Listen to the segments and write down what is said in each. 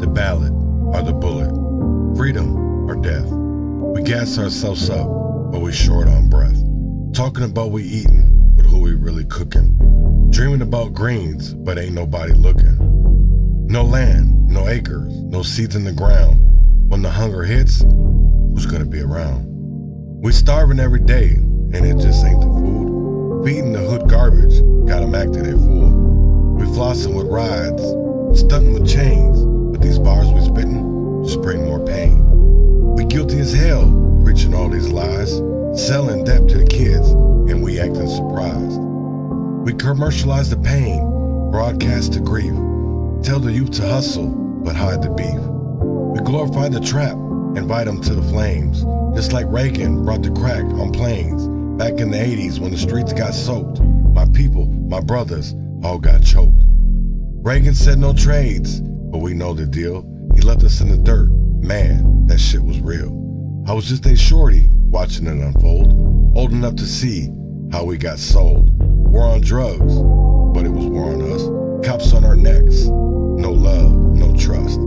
the ballot or the bullet, freedom or death. We gas ourselves up, but we short on breath. Talking about we eating, but who we really cooking? Dreaming about greens, but ain't nobody looking. No land, no acres, no seeds in the ground. When the hunger hits, who's gonna be around? We starving every day, and it just ain't the food. Feeding the hood garbage, got 'em acting a fool. We flossing with rides, stunting with chains, but these bars we spitting just bring more pain. We guilty as hell, preaching all these lies, selling debt to the kids, and we acting surprised. We commercialize the pain, broadcast the grief, tell the youth to hustle, but hide the beef. We glorify the trap, invite them to the flames, just like Reagan brought the crack on planes back in the 80s when the streets got soaked. My people, my brothers, all got choked. Reagan said no trades, but we know the deal. He left us in the dirt. Man, that shit was real. I was just a shorty watching it unfold, old enough to see how we got sold. War on drugs, but it was war on us. Cops on our necks, no love, no trust.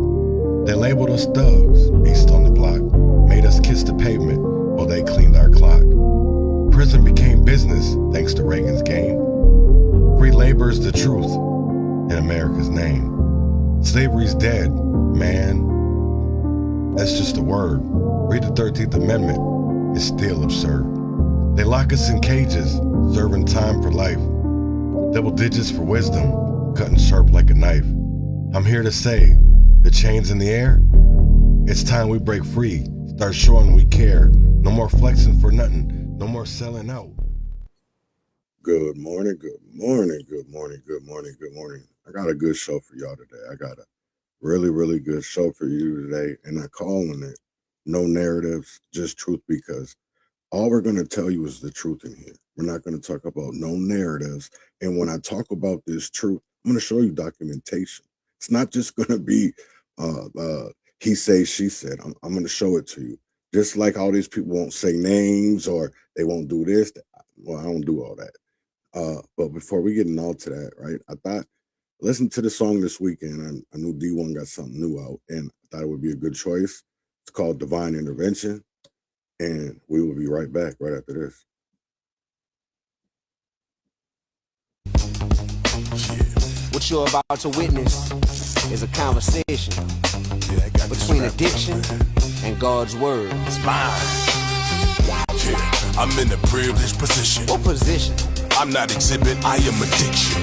They labeled us thugs, beasts on the block, made us kiss the pavement while they cleaned our clock. Prison became business thanks to Reagan's game. Free labor is the truth in America's name. Slavery's dead, man. That's just a word. Read the 13th Amendment. It's still absurd. They lock us in cages, serving time for life. Double digits for wisdom, cutting sharp like a knife. I'm here to say, the chains in the air, it's time we break free, start showing we care. No more flexing for nothing, no more selling out. Good morning, good morning, good morning, good morning, good morning. I got a good show for y'all today. I got a really, really good show for you today, and I'm calling it No Narratives, Just Truth, because all we're going to tell you is the truth in here. We're not going to talk about no narratives, and when I talk about this truth, I'm going to show you documentation. It's not just going to be he say, she said. I'm going to show it to you. Just like all these people won't say names or they won't do this. Well, I don't do all that. But before we get into all to that, right, I thought, listen to the song this weekend. I knew D1 got something new out, and I thought it would be a good choice. It's called Divine Intervention, and we will be right back right after this. What you're about to witness is a conversation between addiction and God's word. It's mine. Yeah, I'm in a privileged position. What position? I'm not exhibit, I am addiction.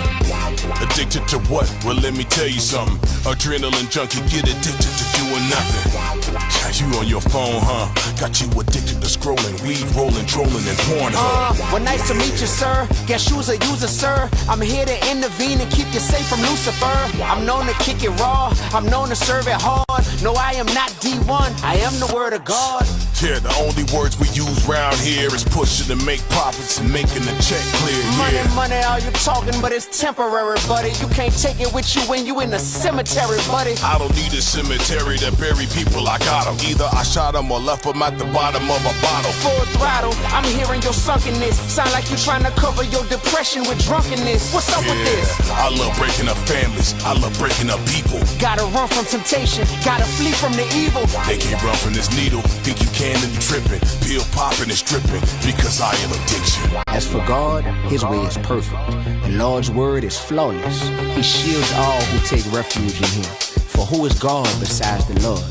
Addicted to what? Well, let me tell you something. Adrenaline junkie, get addicted to doing nothing. Got you on your phone, huh? Got you addicted to scrolling, weed rolling, trolling, and porn, huh? Well, nice to meet you, sir. Guess you's a user, sir. I'm here to intervene and keep you safe from Lucifer. I'm known to kick it raw. I'm known to serve it hard. No, I am not D1. I am the word of God. Yeah, the only words we use round here is pushing to make profits and making the check clear. Money, money, all you talking, but it's temporary, buddy. You can't take it with you when you in the cemetery, buddy. I don't need a cemetery to bury people. I got them. Either I shot them or left them at the bottom of a bottle. Full throttle, I'm hearing your sunkenness. Sound like you trying to cover your depression with drunkenness. What's up with this? I love breaking up families. I love breaking up people. Gotta run from temptation. Gotta flee from the evil. They can't run from this needle. Think you can and you tripping. Pill popping and stripping because I am addiction. As for God, his way is perfect. The Lord's word is flawless. He shields all who take refuge in him. For who is God besides the Lord?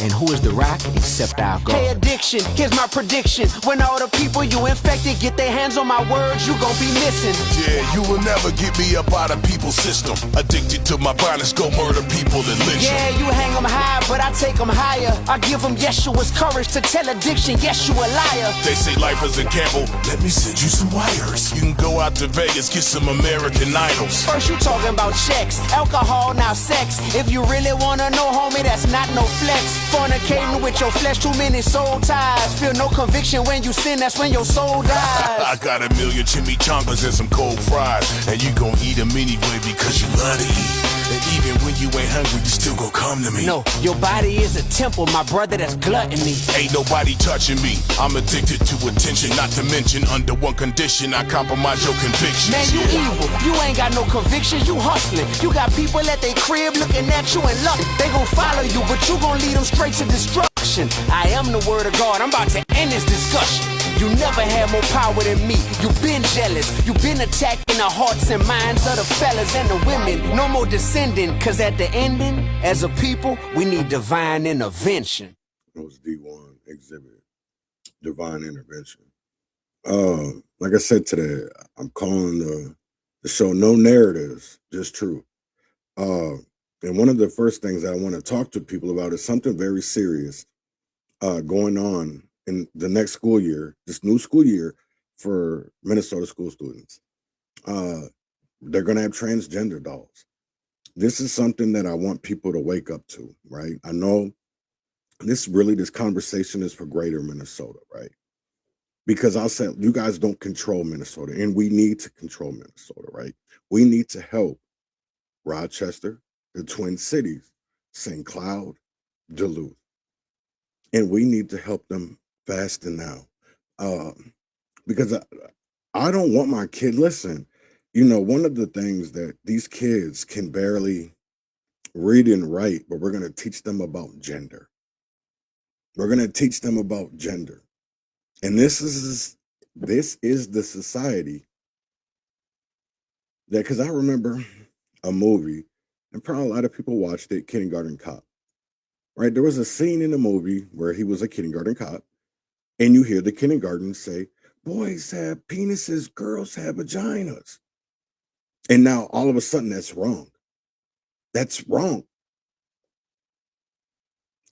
And who is the rock except our God? Hey, addiction, here's my prediction. When all the people you infected get their hands on my words, you gon' be missing. Yeah, you will never get me up out of people's system. Addicted to my violence, go murder people and lynch them. Yeah, you hang them high, but I take them higher. I give them Yeshua's courage to tell addiction, yes, you a liar. They say life is a gamble. Let me send you some wires. You can go out to Vegas, get some American Idols. First you talking about checks, alcohol, now sex. If you really wanna know, homie, that's not no flex. Fornicating with your flesh, too many soul ties. Feel no conviction when you sin, that's when your soul dies. I got a million chimichangas and some cold fries, and you gon' eat them anyway because you love to eat. And even when you you ain't hungry, you still gon' come to me. No, your body is a temple, my brother, that's gluttony. Ain't nobody touching me. I'm addicted to attention, not to mention under one condition, I compromise your convictions. Man, you evil. You ain't got no conviction, you hustling. You got people at their crib looking at you and love. They gon' follow you, but you gon' lead them straight to destruction. I am the word of God, I'm about to end this discussion. You never had more power than me. You been jealous. You been attacking the hearts and minds of the fellas and the women. No more descending, cause at the ending, as a people, we need divine intervention. That was D1 exhibit, divine intervention. Like I said today, I'm calling the show No Narratives, Just Truth. And one of the first things I want to talk to people about is something very serious going on in the next school year, this new school year for Minnesota school students. They're going to have transgender dolls. This is something that I want people to wake up to, right? I know this conversation is for greater Minnesota, right? Because I said, you guys don't control Minnesota, and we need to control Minnesota, right? We need to help Rochester, the Twin Cities, St. Cloud, Duluth. And we need to help them fast and now. Because I don't want my kid, listen, one of the things that these kids can barely read and write, but we're going to teach them about gender. We're going to teach them about gender. And this is the society that, because I remember a movie, and probably a lot of people watched it, Kindergarten Cop. Right? There was a scene in the movie where he was a kindergarten cop, and you hear the kindergarten say, boys have penises, girls have vaginas. And now all of a sudden that's wrong. That's wrong.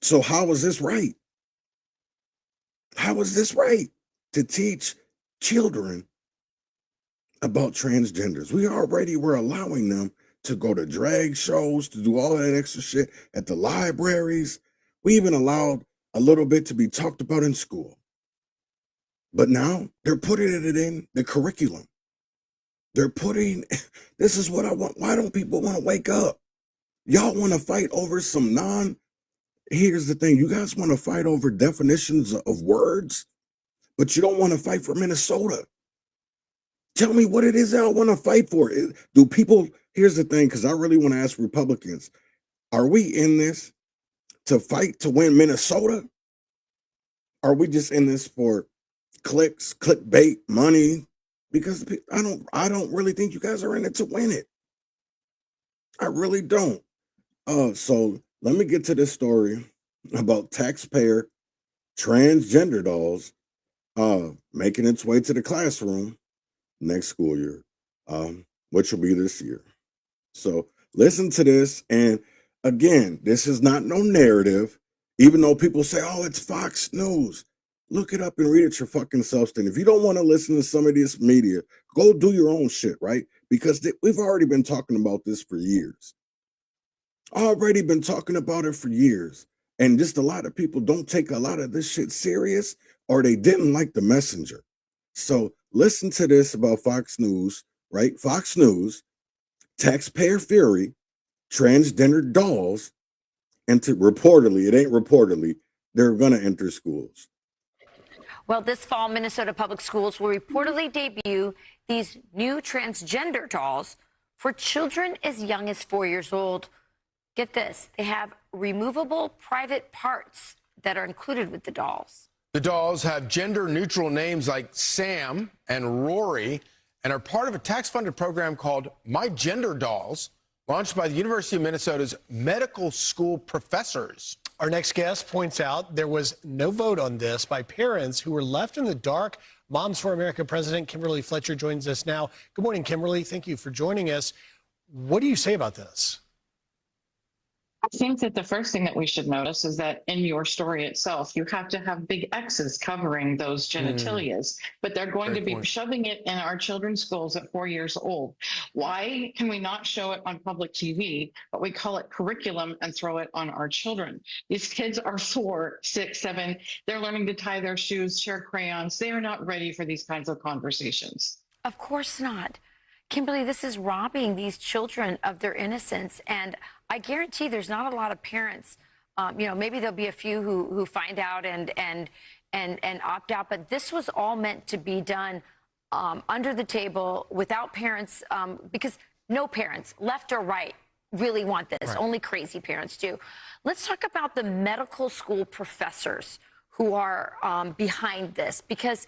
So how is this right? How is this right to teach children about transgenders? We're allowing them to go to drag shows, to do all that extra shit at the libraries. We even allowed a little bit to be talked about in school. But now they're putting it in the curriculum. This is what I want. Why don't people want to wake up? Y'all want to fight over here's the thing. You guys want to fight over definitions of words, but you don't want to fight for Minnesota. Tell me what it is y'all want to fight for. Here's the thing, because I really want to ask Republicans, are we in this to fight to win Minnesota? Are we just in this for clicks, clickbait, money? Because I don't really think you guys are in it to win it. I really don't. So let me get to this story about taxpayer transgender dolls making its way to the classroom next school year, which will be this year. So listen to this. And again, this is not no narrative, even though people say, oh, it's Fox News. Look it up and read it your fucking self. And if you don't want to listen to some of this media, go do your own shit, right? Because we've already been talking about this for years. Already been talking about it for years. And just a lot of people don't take a lot of this shit serious, or they didn't like the messenger. So listen to this about Fox News, right? Fox News, taxpayer fury, transgender dolls, it ain't reportedly, they're going to enter schools. Well, this fall, Minnesota Public Schools will reportedly debut these new transgender dolls for children as young as 4 years old. Get this, they have removable private parts that are included with the dolls. The dolls have gender-neutral names like Sam and Rory and are part of a tax-funded program called My Gender Dolls, launched by the University of Minnesota's medical school professors. Our next guest points out there was no vote on this by parents who were left in the dark. Moms for America President Kimberly Fletcher joins us now. Good morning, Kimberly. Thank you for joining us. What do you say about this? I think that the first thing that we should notice is that in your story itself, you have to have big X's covering those genitalias, but they're going to be shoving it in our children's schools at 4 years old. Why can we not show it on public TV, but we call it curriculum and throw it on our children? These kids are 4, 6, 7. They're learning to tie their shoes, share crayons. They are not ready for these kinds of conversations. Of course not. Kimberly, this is robbing these children of their innocence. And I guarantee there's not a lot of parents, maybe there'll be a few who find out and opt out. But this was all meant to be done under the table without parents, because no parents, left or right, really want this. Right. Only crazy parents do. Let's talk about the medical school professors who are behind this, because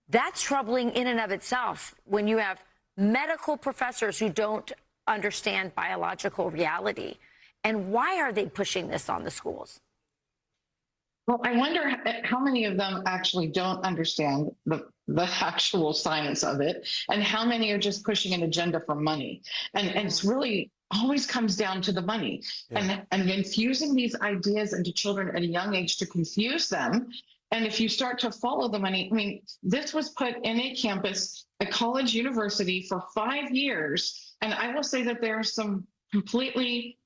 that's troubling in and of itself when you have medical professors who don't understand biological reality. And why are they pushing this on the schools? Well, I wonder how many of them actually don't understand the actual science of it, and how many are just pushing an agenda for money. And it's really always comes down to the money. Yeah. And infusing these ideas into children at a young age to confuse them. And if you start to follow the money, I mean, this was put in a campus, a college university for 5 years. And I will say that there are some completely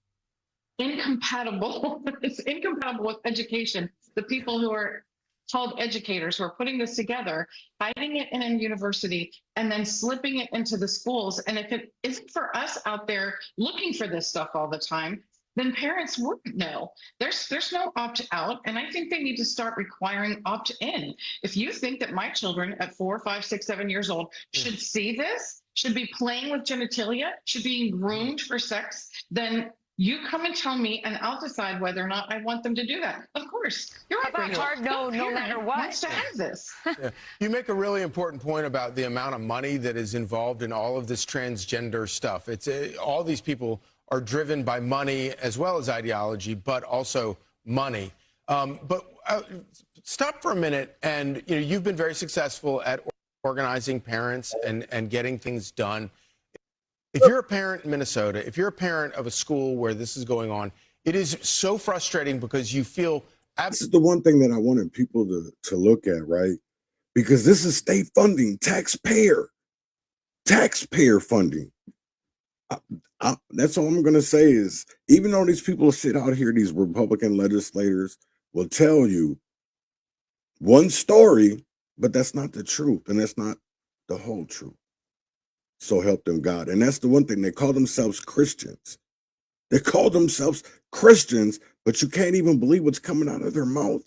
incompatible, it's incompatible with education. The people who are called educators who are putting this together, hiding it in a university, and then slipping it into the schools. And if it isn't for us out there looking for this stuff all the time, then parents wouldn't know. There's no opt-out, and I think they need to start requiring opt-in. If you think that my children at 4, 5, 6, 7 years old should see this, should be playing with genitalia, should be groomed for sex, then you come and tell me, and I'll decide whether or not I want them to do that. Of course, you're right. How about hard no matter what? Wants to have this. Yeah. You make a really important point about the amount of money that is involved in all of this transgender stuff. It's all these people are driven by money as well as ideology, but also money. But stop for a minute, and you've been very successful at organizing parents and getting things done. If you're a parent in Minnesota, if you're a parent of a school where this is going on, it is so frustrating because you feel this is the one thing that I wanted people to look at, right? Because this is state funding, taxpayer funding. That's all I'm going to say is, even though these people sit out here, these Republican legislators will tell you one story, but that's not the truth, and that's not the whole truth. So help them God. And that's the one thing. They call themselves Christians. They call themselves Christians, but you can't even believe what's coming out of their mouth,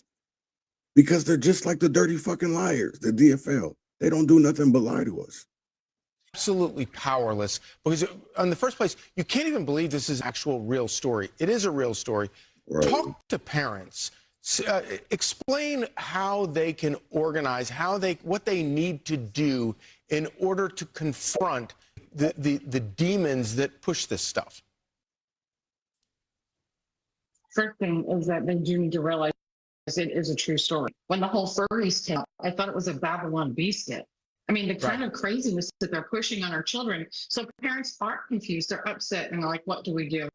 because they're just like the dirty fucking liars, the DFL. They don't do nothing but lie to us. Absolutely powerless, because in the first place, you can't even believe this is an actual real story. It is a real story. Right. Talk to parents. Explain how they can organize, what they need to do in order to confront the demons that push this stuff. First thing is that they do need to realize it is a true story. When the whole furries came out, I thought it was a Babylon Bee skit. I mean, the kind of craziness that they're pushing on our children. So parents are confused. They're upset and they're like, what do we do?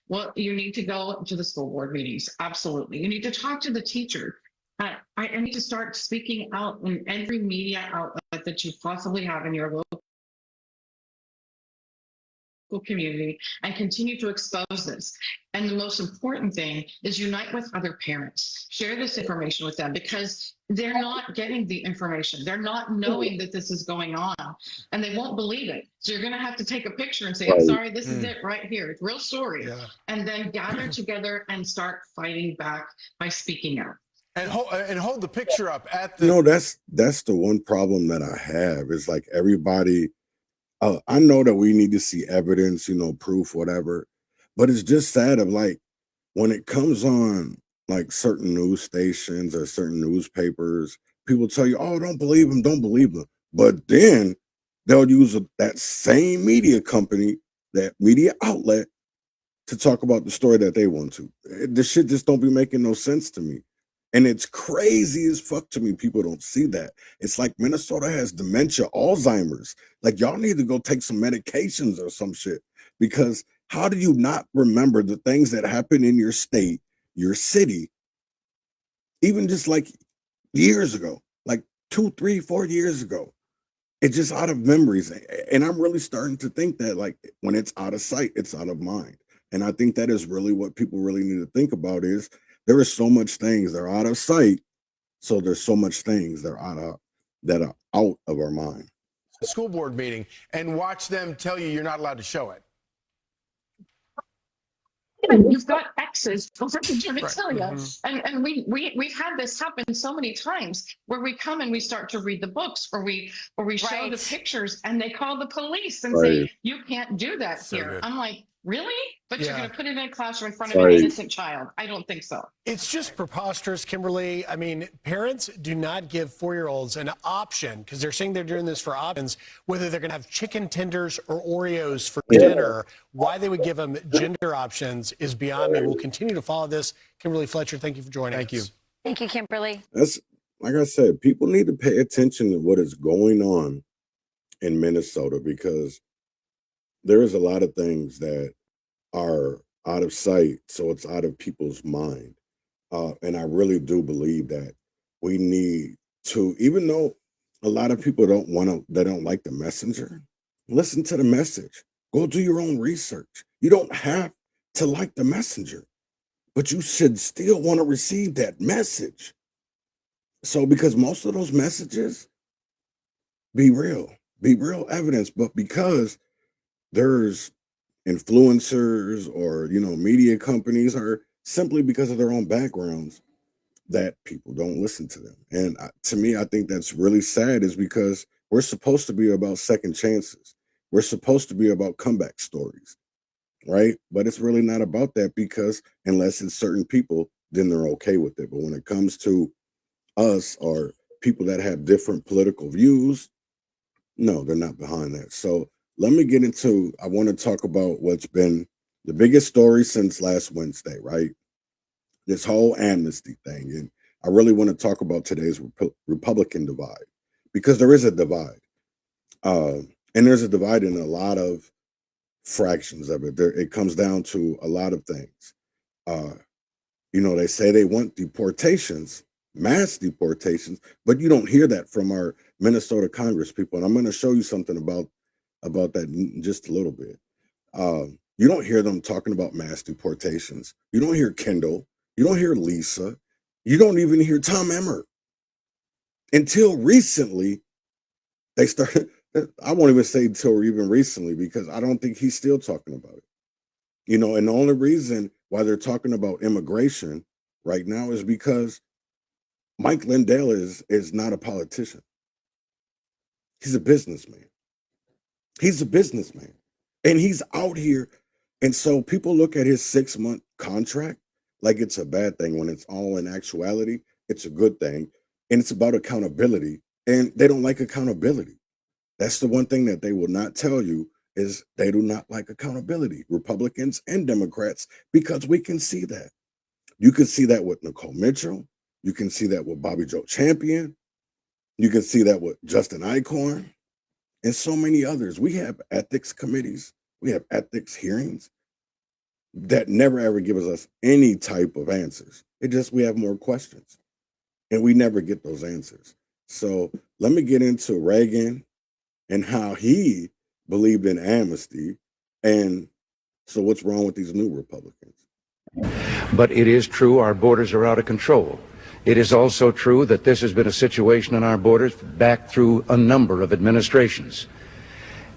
Well, you need to go to the school board meetings. Absolutely. You need to talk to the teacher. I need to start speaking out in every media outlet that you possibly have in your local community and continue to expose this. And the most important thing is unite with other parents. Share this information with them, because they're not getting the information. They're not knowing that this is going on, and they won't believe it. So you're going to have to take a picture and say, I'm sorry, this is it right here. It's a real story. Yeah. And then gather together and start fighting back by speaking out. And hold the picture up at the... That's the one problem that I have, is like everybody... I know that we need to see evidence, proof, whatever, but it's just sad of like when it comes on like certain news stations or certain newspapers, people tell you, oh, don't believe them. But then they'll use that same media company, that media outlet, to talk about the story that they want to. This shit just don't be making no sense to me. And it's crazy as fuck to me. People don't see that. It's like Minnesota has dementia, Alzheimer's. Like, y'all need to go take some medications or some shit. Because how do you not remember the things that happen in your state, your city, even just like years ago, like 2, 3, 4 years ago? It's just out of memories. And I'm really starting to think that, like, when it's out of sight, it's out of mind. And I think that is really what people really need to think about is, there is so much things that are out of sight, so there's so much things that are out of our mind. a school board meeting and watch them tell you you're not allowed to show it. You've got X's over the genitalia. Right. And we've had this happen so many times where we come and we start to read the books or we show the pictures and they call the police and say, you can't do that here. Good. I'm like, really? But you're going to put it in a classroom in front of an innocent child. I don't think so. It's just preposterous, Kimberly. I mean, parents do not give 4-year-olds an option because they're saying they're doing this for options, whether they're going to have chicken tenders or Oreos for dinner. Why they would give them gender options is beyond me. We'll continue to follow this. Kimberly Fletcher, thank you for joining us. Thank you. Thank you, Kimberly. That's, like I said, people need to pay attention to what is going on in Minnesota, because there is a lot of things that are out of sight, so it's out of people's mind. And I really do believe that we need to, even though a lot of people they don't like the messenger, listen to the message. Go do your own research. You don't have to like the messenger, but you should still want to receive that message. So, because most of those messages be real evidence, but because there's influencers or, media companies, or simply because of their own backgrounds, that people don't listen to them. And to me, I think that's really sad, is because we're supposed to be about second chances. We're supposed to be about comeback stories, right? But it's really not about that, because unless it's certain people, then they're okay with it. But when it comes to us or people that have different political views, no, they're not behind that. So let me get into, I want to talk about what's been the biggest story since last Wednesday, right? This whole amnesty thing. And I really want to talk about today's Republican divide, because there is a divide. And there's a divide in a lot of fractions of it. It comes down to a lot of things. They say they want deportations, mass deportations, but you don't hear that from our Minnesota Congress people. And I'm going to show you something about that in just a little bit. You don't hear them talking about mass deportations. You don't hear Kendall. You don't hear Lisa. You don't even hear Tom Emmer. Until recently, they started. I won't even say until even recently, because I don't think he's still talking about it. And the only reason why they're talking about immigration right now is because Mike Lindell is not a politician. He's a businessman. He's a businessman, and he's out here. And so people look at his 6-month contract like it's a bad thing, when it's all in actuality, it's a good thing. And it's about accountability, and they don't like accountability. That's the one thing that they will not tell you, is they do not like accountability, Republicans and Democrats, because we can see that. You can see that with Nicole Mitchell. You can see that with Bobby Joe Champion. You can see that with Justin Eichhorn and so many others. We have ethics committees. We have ethics hearings that never ever give us any type of answers. We have more questions, and we never get those answers. So let me get into Reagan and how he believed in amnesty. And so what's wrong with these new Republicans? But it is true our borders are out of control. It is also true that this has been a situation on our borders back through a number of administrations.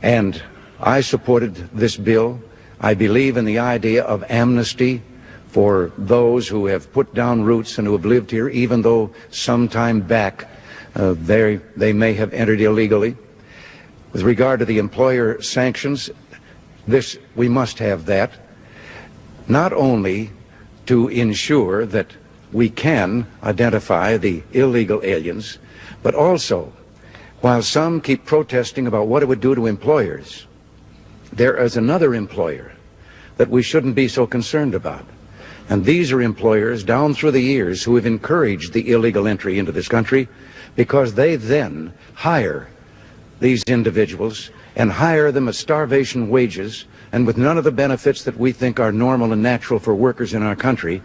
And I supported this bill. I believe in the idea of amnesty for those who have put down roots and who have lived here, even though some time back they may have entered illegally. With regard to the employer sanctions, we must have that, not only to ensure that we can identify the illegal aliens, but also, while some keep protesting about what it would do to employers, there is another employer that we shouldn't be so concerned about. And these are employers down through the years who have encouraged the illegal entry into this country, because they then hire these individuals and hire them at starvation wages and with none of the benefits that we think are normal and natural for workers in our country,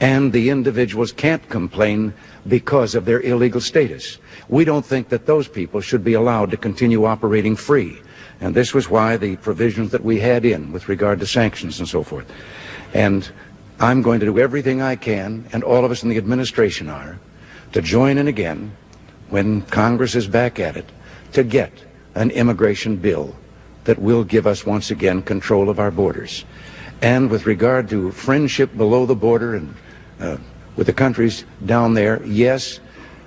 and the individuals can't complain because of their illegal status. We don't think that those people should be allowed to continue operating free. And this was why the provisions that we had in with regard to sanctions and so forth. And I'm going to do everything I can, and all of us in the administration are, to join in again, when Congress is back at it, to get an immigration bill that will give us once again control of our borders. And with regard to friendship below the border and with the countries down there, yes,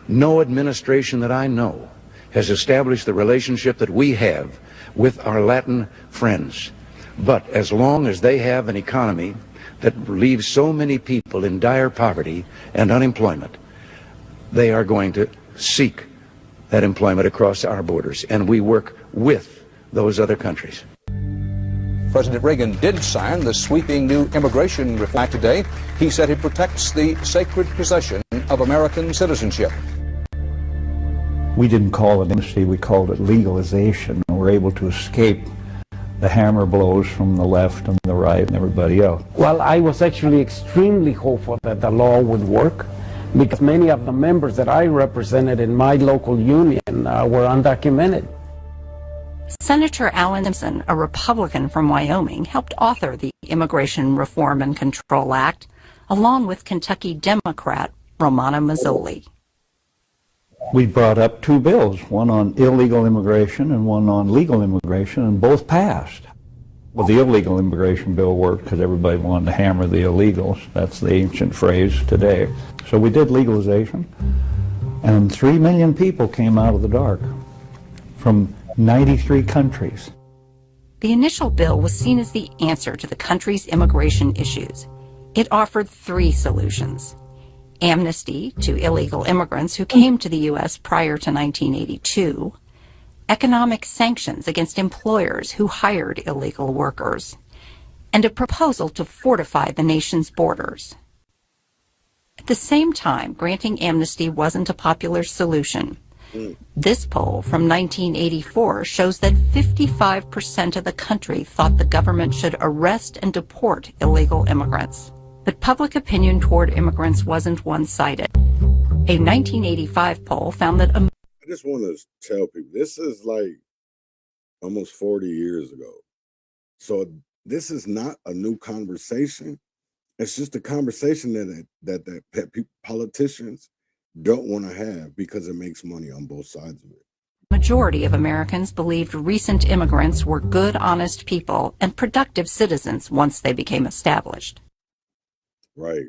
no administration that I know has established the relationship that we have with our Latin friends. But as long as they have an economy that leaves so many people in dire poverty and unemployment, they are going to seek that employment across our borders, and we work with those other countries. President Reagan did sign the sweeping new immigration reform act today. He said it protects the sacred possession of American citizenship. We didn't call it amnesty, we called it legalization. We're able to escape the hammer blows from the left and the right and everybody else. Well, I was actually extremely hopeful that the law would work because many of the members that I represented in my local union were undocumented. Senator Alan Simpson, a Republican from Wyoming, helped author the Immigration Reform and Control Act, along with Kentucky Democrat Romano Mazzoli. We brought up two bills, one on illegal immigration and one on legal immigration, and both passed. Well, the illegal immigration bill worked because everybody wanted to hammer the illegals. That's the ancient phrase today. So we did legalization, and 3 million people came out of the dark from 93 countries. The initial bill was seen as the answer to the country's immigration issues. It offered 3 solutions: amnesty to illegal immigrants who came to the U.S. prior to 1982, economic sanctions against employers who hired illegal workers, and a proposal to fortify the nation's borders. At the same time, granting amnesty wasn't a popular solution. This poll from 1984 shows that 55% of the country thought the government should arrest and deport illegal immigrants. But public opinion toward immigrants wasn't one-sided. A 1985 poll found that I just want to tell people, this is like almost 40 years ago. So this is not a new conversation. It's just a conversation that politicians don't want to have because it makes money on both sides of it. Majority of Americans believed recent immigrants were good, honest people and productive citizens once they became established. Right.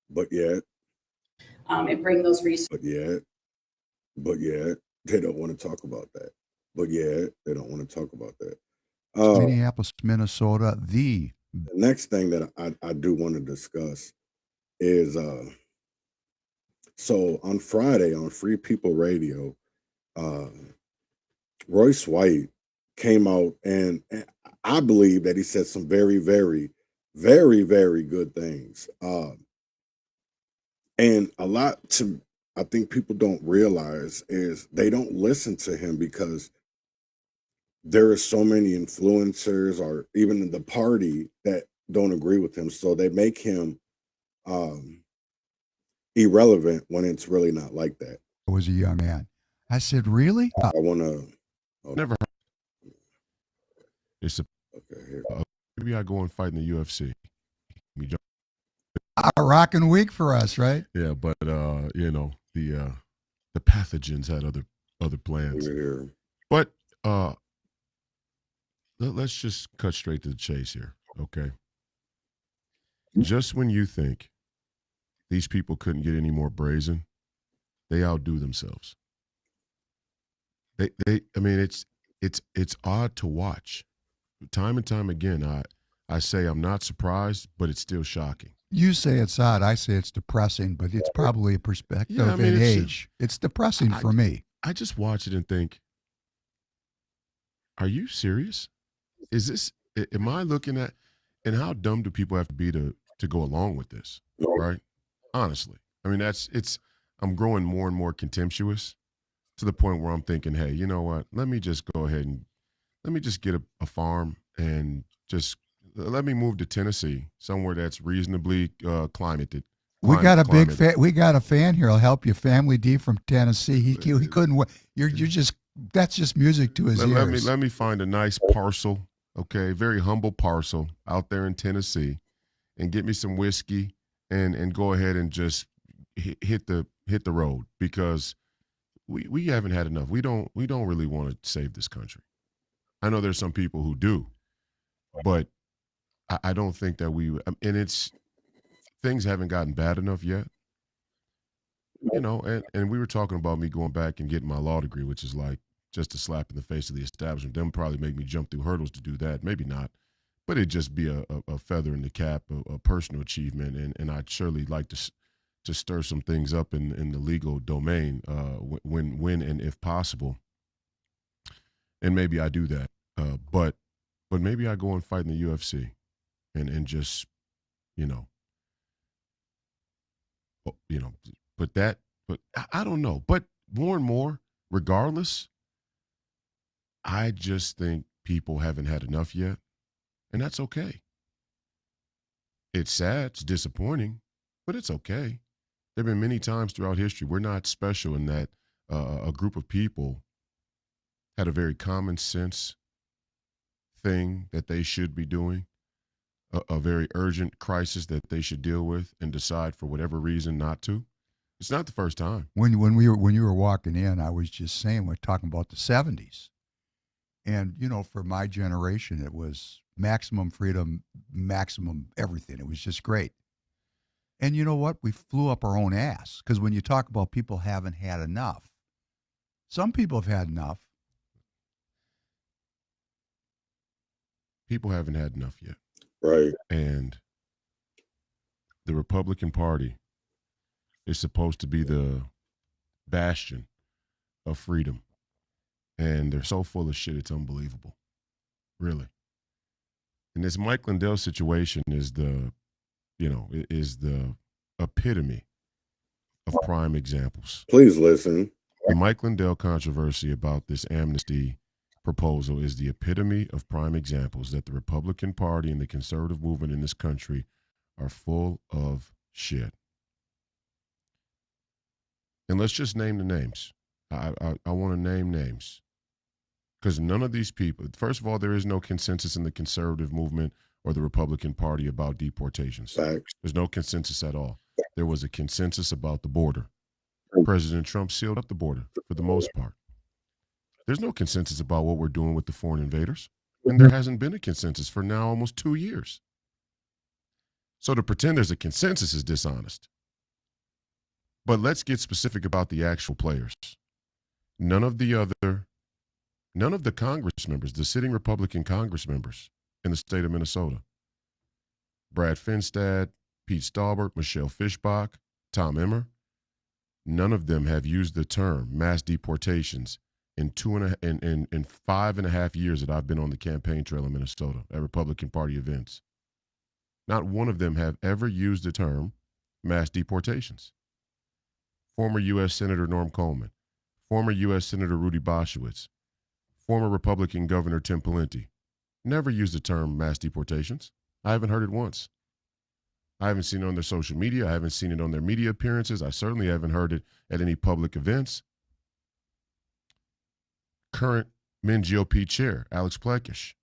But yet, and bring those resources. But yet, they don't want to talk about that. But yet, they don't want to talk about that. Minneapolis, Minnesota, the next thing that I do want to discuss is, so on Friday on Free People Radio, Royce White came out and I believe that he said some very, very, very, very good things. And a lot I think people don't realize is they don't listen to him because there are so many influencers or even in the party that don't agree with him. So they make him irrelevant when it's really not like that. I was a young man. I said, really? I want to. Never. It's a. Maybe I go and fight in the UFC. A rocking week for us, right? Yeah, but you know, the pathogens had other plans. Yeah. But let's just cut straight to the chase here, okay? Just when you think these people couldn't get any more brazen, they outdo themselves. I mean, it's odd to watch. Time and time again, I say I'm not surprised, but it's still shocking. You say it's odd. I say it's depressing, but it's probably a perspective and age. It's depressing for me. I just watch it and think, are you serious? Is this, am I looking at, and how dumb do people have to be to go along with this, right? Honestly. I mean, I'm growing more and more contemptuous to the point where I'm thinking, hey, you know what? Let me just go ahead and let me just get a farm and just let me move to Tennessee, somewhere that's reasonably climated. We got a big fan. We got a fan here. I'll help you, Family D from Tennessee. He couldn't wait. You're just, that's just music to his ears. Let me find a nice parcel, okay, very humble parcel out there in Tennessee, and get me some whiskey and go ahead and just hit the road, because we haven't had enough. We don't really want to save this country. I know there's some people who do, but I don't think that and things haven't gotten bad enough yet. And we were talking about me going back and getting my law degree, which is like just a slap in the face of the establishment. Them probably make me jump through hurdles to do that. Maybe not, but it'd just be a feather in the cap, a personal achievement. And I'd surely like to stir some things up in the legal domain when and if possible. And maybe I do that. But maybe I go and fight in the UFC and just, but I don't know. But more and more, regardless, I just think people haven't had enough yet. And that's okay. It's sad, it's disappointing, but it's okay. There have been many times throughout history, we're not special in that a group of people had a very common sense thing that they should be doing, a very urgent crisis that they should deal with and decide for whatever reason not to. It's not the first time. When you were walking in, I was just saying, we're talking about the 70s. And, for my generation, it was maximum freedom, maximum everything. It was just great. And you know what? We flew up our own ass, because when you talk about people haven't had enough, some people have had enough. People haven't had enough yet. Right. And the Republican Party is supposed to be the bastion of freedom. And they're so full of shit, it's unbelievable. Really. And this Mike Lindell situation is the epitome of prime examples. Please listen. The Mike Lindell controversy about this amnesty proposal is the epitome of prime examples that the Republican Party and the conservative movement in this country are full of shit. And let's just name the names. I want to name names. Because none of these people, first of all, there is no consensus in the conservative movement or the Republican Party about deportations. Facts. There's no consensus at all. There was a consensus about the border. President Trump sealed up the border for the most part. There's no consensus about what we're doing with the foreign invaders. And there hasn't been a consensus for now almost 2 years. So to pretend there's a consensus is dishonest. But let's get specific about the actual players. None of the Congress members, the sitting Republican Congress members in the state of Minnesota, Brad Finstad, Pete Stauber, Michelle Fischbach, Tom Emmer, none of them have used the term mass deportations in 5.5 years that I've been on the campaign trail in Minnesota at Republican Party events. Not one of them have ever used the term mass deportations. Former U.S. Senator Norm Coleman, former U.S. Senator Rudy Boschwitz, former Republican Governor Tim Pawlenty never used the term mass deportations. I haven't heard it once. I haven't seen it on their social media. I haven't seen it on their media appearances. I certainly haven't heard it at any public events. Current Min GOP chair, Alex Plekish,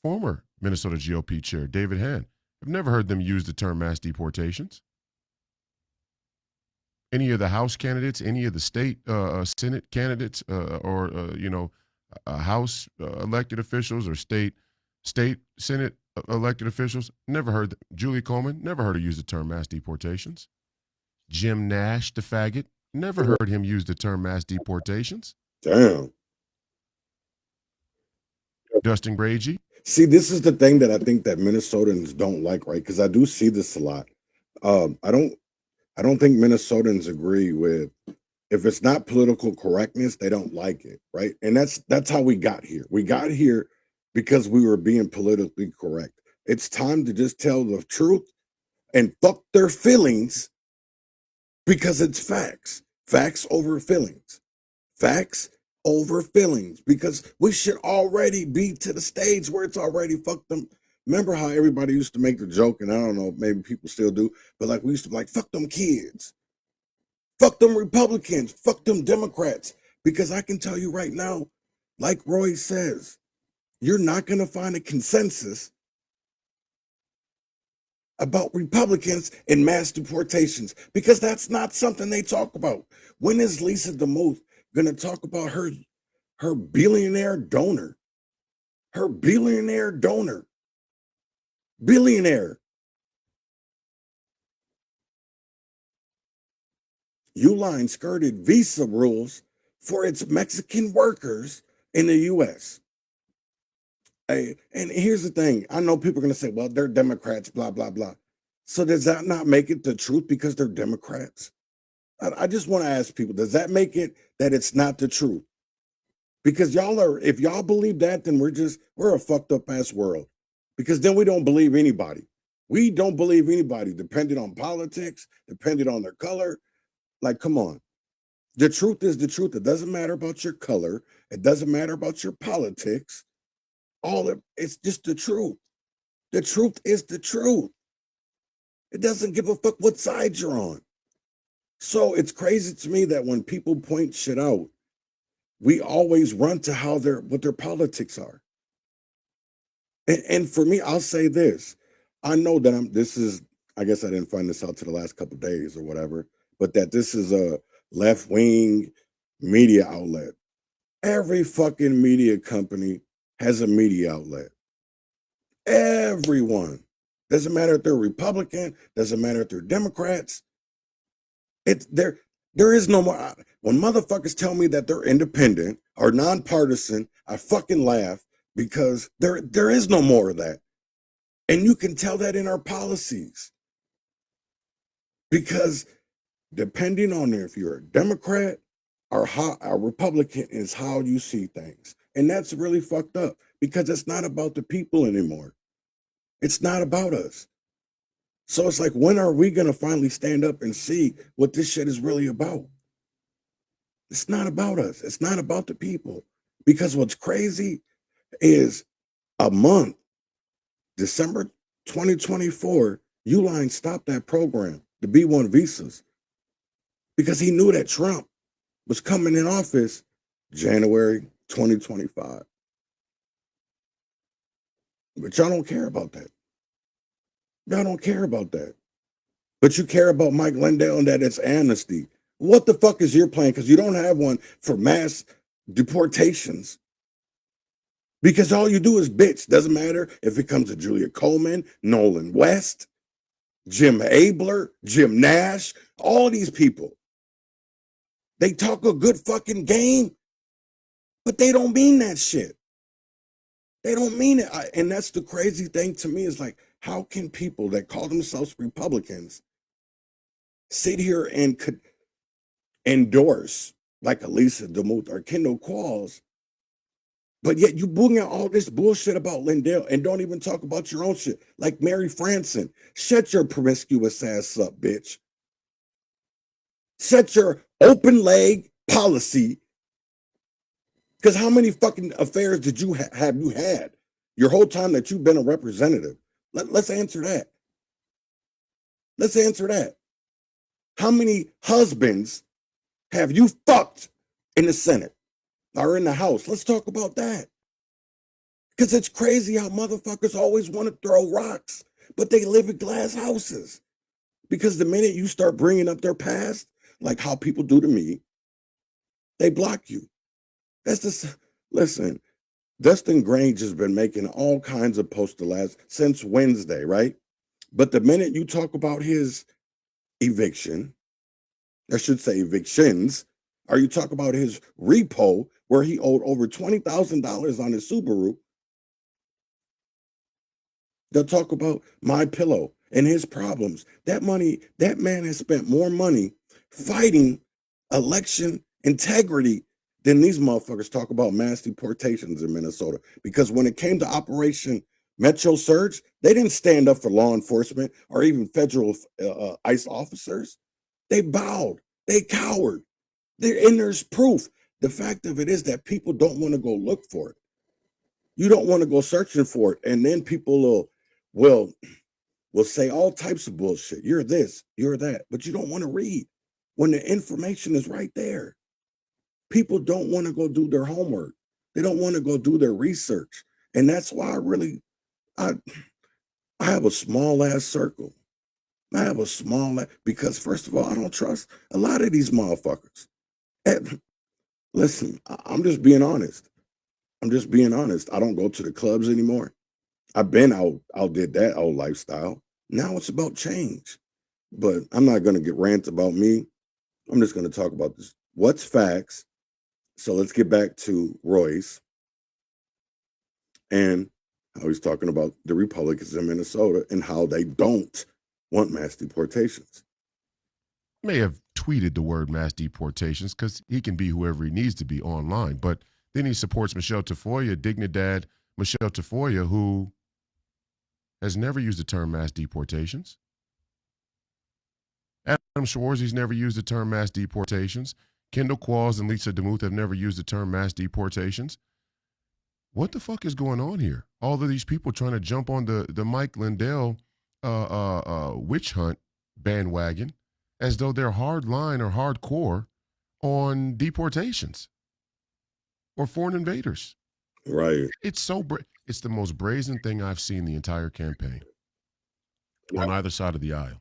former Minnesota GOP chair, David Hand, I've never heard them use the term mass deportations. Any of the House candidates, any of the state Senate candidates, or House elected officials or state Senate elected officials, never heard them. Julie Coleman, never heard her use the term mass deportations. Jim Nash, the faggot, never heard him use the term mass deportations. Damn. Dustin Gragey. See, this is the thing that I think that Minnesotans don't like, right? Because I do see this a lot. I don't think Minnesotans agree with, if it's not political correctness, they don't like it, right? And that's how we got here. We got here because we were being politically correct. It's time to just tell the truth and fuck their feelings, because it's facts. Facts over feelings. Facts over feelings, because we should already be to the stage where it's already fucked them. Remember how everybody used to make the joke, and I don't know, maybe people still do, but like we used to be like, fuck them kids. Fuck them Republicans. Fuck them Democrats. Because I can tell you right now, like Roy says, you're not going to find a consensus about Republicans and mass deportations, because that's not something they talk about. When is Lisa DeMuth going to talk about her billionaire donor? Her billionaire donor. Billionaire. Uline skirted visa rules for its Mexican workers in the U.S. And here's the thing. I know people are going to say, well, they're Democrats, blah, blah, blah. So does that not make it the truth because they're Democrats? I just want to ask people, does that make it that it's not the truth? Because if y'all believe that, then we're a fucked up ass world. Because then we don't believe anybody. We don't believe anybody, depending on politics, depending on their color. Like, come on. The truth is the truth. It doesn't matter about your color. It doesn't matter about your politics. It's just the truth. The truth is the truth. It doesn't give a fuck what side you're on. So it's crazy to me that when people point shit out, we always run to what their politics are. And for me, I'll say this. I know that I guess I didn't find this out to the last couple of days or whatever, but that this is a left-wing media outlet. Every fucking media company has a media outlet. Everyone. Doesn't matter if they're Republican, doesn't matter if they're Democrats. There is no more. When motherfuckers tell me that they're independent or nonpartisan, I fucking laugh because there is no more of that. And you can tell that in our policies. Because depending on if you're a Democrat or a Republican is how you see things. And that's really fucked up because it's not about the people anymore. It's not about us. So it's like, when are we going to finally stand up and see what this shit is really about? It's not about us. It's not about the people. Because what's crazy is a month, December 2024, Uline stopped that program, the B1 visas, because he knew that Trump was coming in office January 2025. But y'all don't care about that. Y'all don't care about that. But you care about Mike Lindell and that it's amnesty. What the fuck is your plan? Because you don't have one for mass deportations. Because all you do is bitch. Doesn't matter if it comes to Julia Coleman, Nolan West, Jim Abler, Jim Nash, all these people. They talk a good fucking game, but they don't mean that shit. They don't mean it. And that's the crazy thing to me is like, how can people that call themselves Republicans sit here and could endorse like Elisa DeMuth or Kendall Qualls, but yet you bring out all this bullshit about Lindell and don't even talk about your own shit, like Mary Franson. Shut your promiscuous ass up, bitch. Set your open leg policy. Because how many fucking affairs did you have you had your whole time that you've been a representative? Let's answer that. Let's answer that. How many husbands have you fucked in the Senate or in the House? Let's talk about that. Because it's crazy how motherfuckers always want to throw rocks, but they live in glass houses. Because the minute you start bringing up their past, like how people do to me, they block you. Listen, Dustin Grange has been making all kinds of posts since Wednesday, right? But the minute you talk about his eviction, I should say evictions, or you talk about his repo where he owed over $20,000 on his Subaru, they'll talk about MyPillow and his problems. That man has spent more money fighting election integrity than these motherfuckers talk about mass deportations in Minnesota. Because when it came to Operation Metro Surge, they didn't stand up for law enforcement or even federal ICE officers. They bowed. They cowered. And there's proof. The fact of it is that people don't want to go look for it. You don't want to go searching for it. And then people will say all types of bullshit. You're this, you're that. But you don't want to read when the information is right there. People don't want to go do their homework. They don't want to go do their research. And that's why I I have a small ass circle. I have a small because first of all, I don't trust a lot of these motherfuckers. And listen, I'm just being honest. I'm just being honest. I don't go to the clubs anymore. I've been outdid that old lifestyle. Now it's about change. But I'm not going to get rant about me. I'm just going to talk about this. What's facts? So let's get back to Royce and how he's talking about the Republicans in Minnesota and how they don't want mass deportations. May have tweeted the word mass deportations because he can be whoever he needs to be online, but then he supports Michelle Tafoya, Dignidad Michelle Tafoya, who has never used the term mass deportations. Adam Schwarz's never used the term mass deportations. Kendall Qualls and Lisa DeMuth have never used the term mass deportations. What the fuck is going on here? All of these people trying to jump on the Mike Lindell witch hunt bandwagon as though they're hardline or hardcore on deportations or foreign invaders. Right. It's it's the most brazen thing I've seen the entire campaign on either side of the aisle.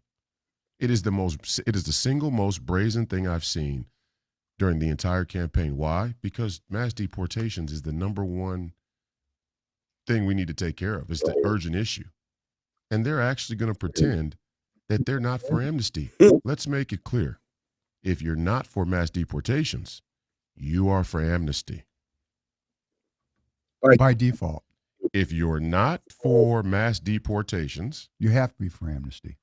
It is the single most brazen thing I've seen during the entire campaign. Why? Because mass deportations is the number one thing we need to take care of. It's the urgent issue. And they're actually going to pretend that they're not for amnesty. Let's make it clear. If you're not for mass deportations, you are for amnesty. By default. If you're not for mass deportations, you have to be for amnesty.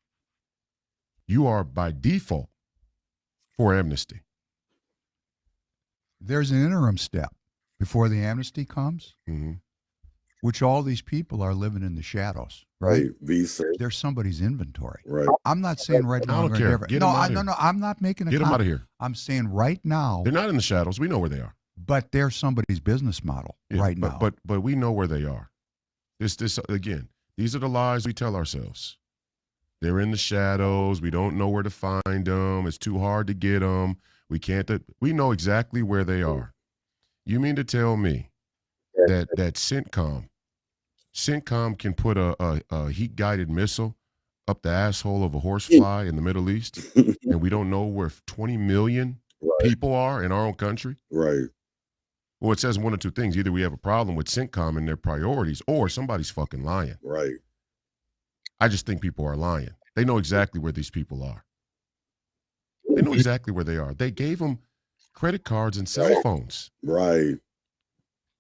You are by default for amnesty. There's an interim step before the amnesty comes, which all these people are living in the shadows, right? Visa. They're somebody's inventory. Right. I'm not saying right now. I don't care. Get them out of here. No, I'm not making a Get them out of here. I'm saying right now. They're not in the shadows. We know where they are. But they're somebody's business model now. But we know where they are. This again, these are the lies we tell ourselves. They're in the shadows. We don't know where to find them. It's too hard to get them. We can't. We know exactly where they are. You mean to tell me that CENTCOM can put a heat-guided missile up the asshole of a horsefly in the Middle East, and we don't know where 20 million people are in our own country? Right. Well, it says one of two things. Either we have a problem with CENTCOM and their priorities, or somebody's fucking lying. Right. I just think people are lying. They know exactly where these people are. They know exactly where they are. They gave them credit cards and cell phones. Right.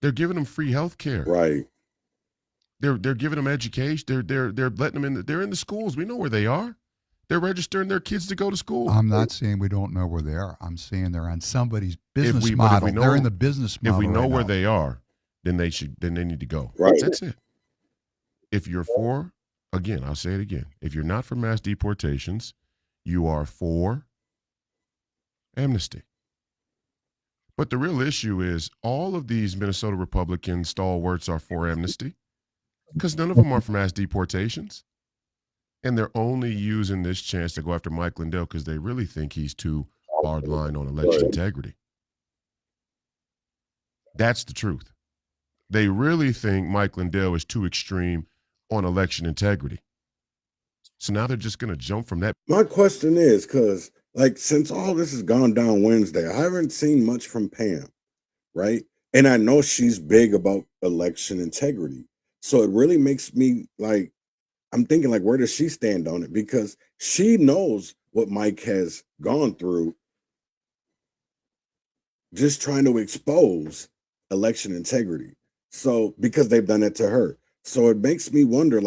They're giving them free health care. Right. They're giving them education. They're letting them in. They're in the schools. We know where they are. They're registering their kids to go to school. I'm not saying we don't know where they are. I'm saying they're on somebody's business model. They're in the business model. If we know right where now. they are, then they need to go. Right. That's it. If you're for, again, I'll say it again. If you're not for mass deportations, you are for amnesty. But the real issue is all of these Minnesota Republican stalwarts are for amnesty because none of them are for mass deportations. And they're only using this chance to go after Mike Lindell because they really think he's too hardline on election integrity. That's the truth. They really think Mike Lindell is too extreme on election integrity. So now they're just going to jump from that. My question is, because since all this has gone down Wednesday, I haven't seen much from Pam, right? And I know she's big about election integrity. So it really makes me I'm thinking where does she stand on it? Because she knows what Mike has gone through just trying to expose election integrity. So because they've done it to her. So it makes me wonder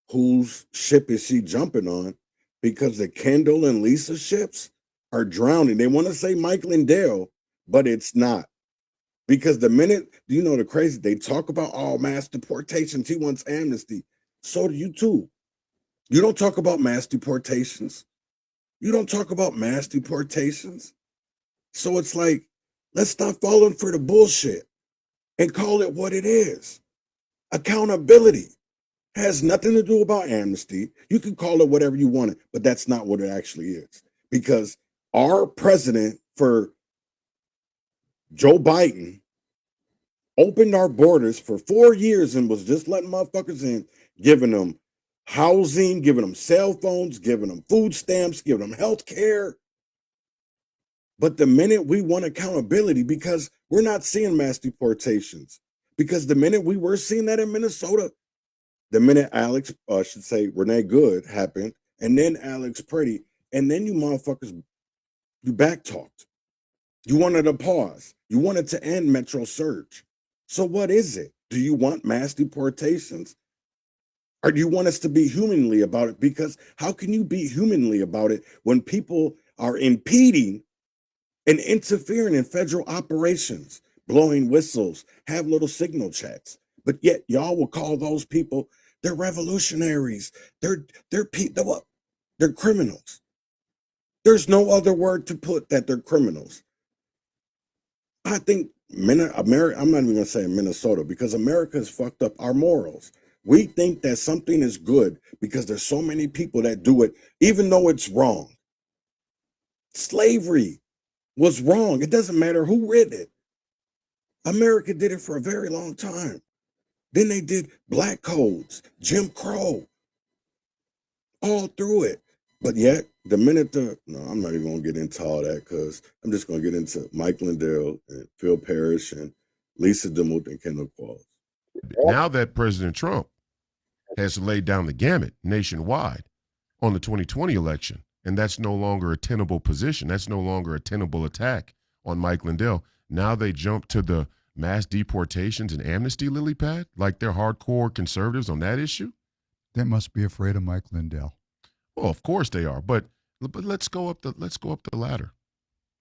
whose ship is she jumping on? Because the Kendall and Lisa ships are drowning. They want to say Mike Lindell, but it's not. Because the minute, the crazy, they talk about all mass deportations, he wants amnesty. So do you too. You don't talk about mass deportations. You don't talk about mass deportations. So it's let's stop falling for the bullshit and call it what it is. Accountability has nothing to do about amnesty. You can call it whatever you want it, but that's not what it actually is. Because our president for Joe Biden opened our borders for 4 years and was just letting motherfuckers in, giving them housing, giving them cell phones, giving them food stamps, giving them health care. But the minute we want accountability, because we're not seeing mass deportations, because the minute we were seeing that in Minnesota, the minute Renee Good happened, and then Alex Pretty, and then you motherfuckers, you backtalked. You wanted a pause. You wanted to end Metro Surge. So what is it? Do you want mass deportations? Or do you want us to be humanly about it? Because how can you be humanly about it when people are impeding and interfering in federal operations, blowing whistles, have little signal checks, but yet y'all will call those people, they're revolutionaries. They're criminals. There's no other word to put that they're criminals. I think America, I'm not even going to say Minnesota, because America has fucked up our morals. We think that something is good because there's so many people that do it, even though it's wrong. Slavery was wrong. It doesn't matter who read it. America did it for a very long time. Then they did black codes, Jim Crow, all through it. But yet, the minute I'm not even going to get into all that, because I'm just going to get into Mike Lindell and Phil Parrish and Lisa DeMoot and Kendall Qualls. Now that President Trump has laid down the gamut nationwide on the 2020 election, and that's no longer a tenable position, that's no longer a tenable attack on Mike Lindell. Now they jump to the mass deportations and amnesty lily pad, like they're hardcore conservatives on that issue. They must be afraid of Mike Lindell. Well, of course they are, but let's go up the ladder.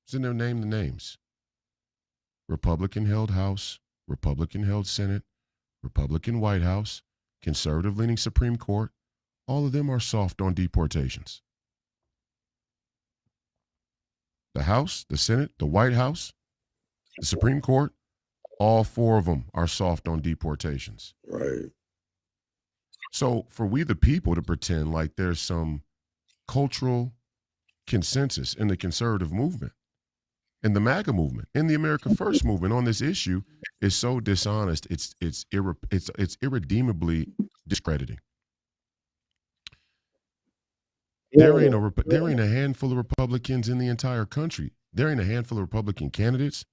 Isn't there name the names? Republican-held House, Republican-held Senate, Republican White House, conservative-leaning Supreme Court. All of them are soft on deportations. The House, the Senate, the White House, the Supreme Court, all four of them are soft on deportations. Right. So for we the people to pretend like there's some cultural consensus in the conservative movement, in the MAGA movement, in the America First movement on this issue is so dishonest. It's irredeemably discrediting. There ain't a handful of Republicans in the entire country. There ain't a handful of Republican candidates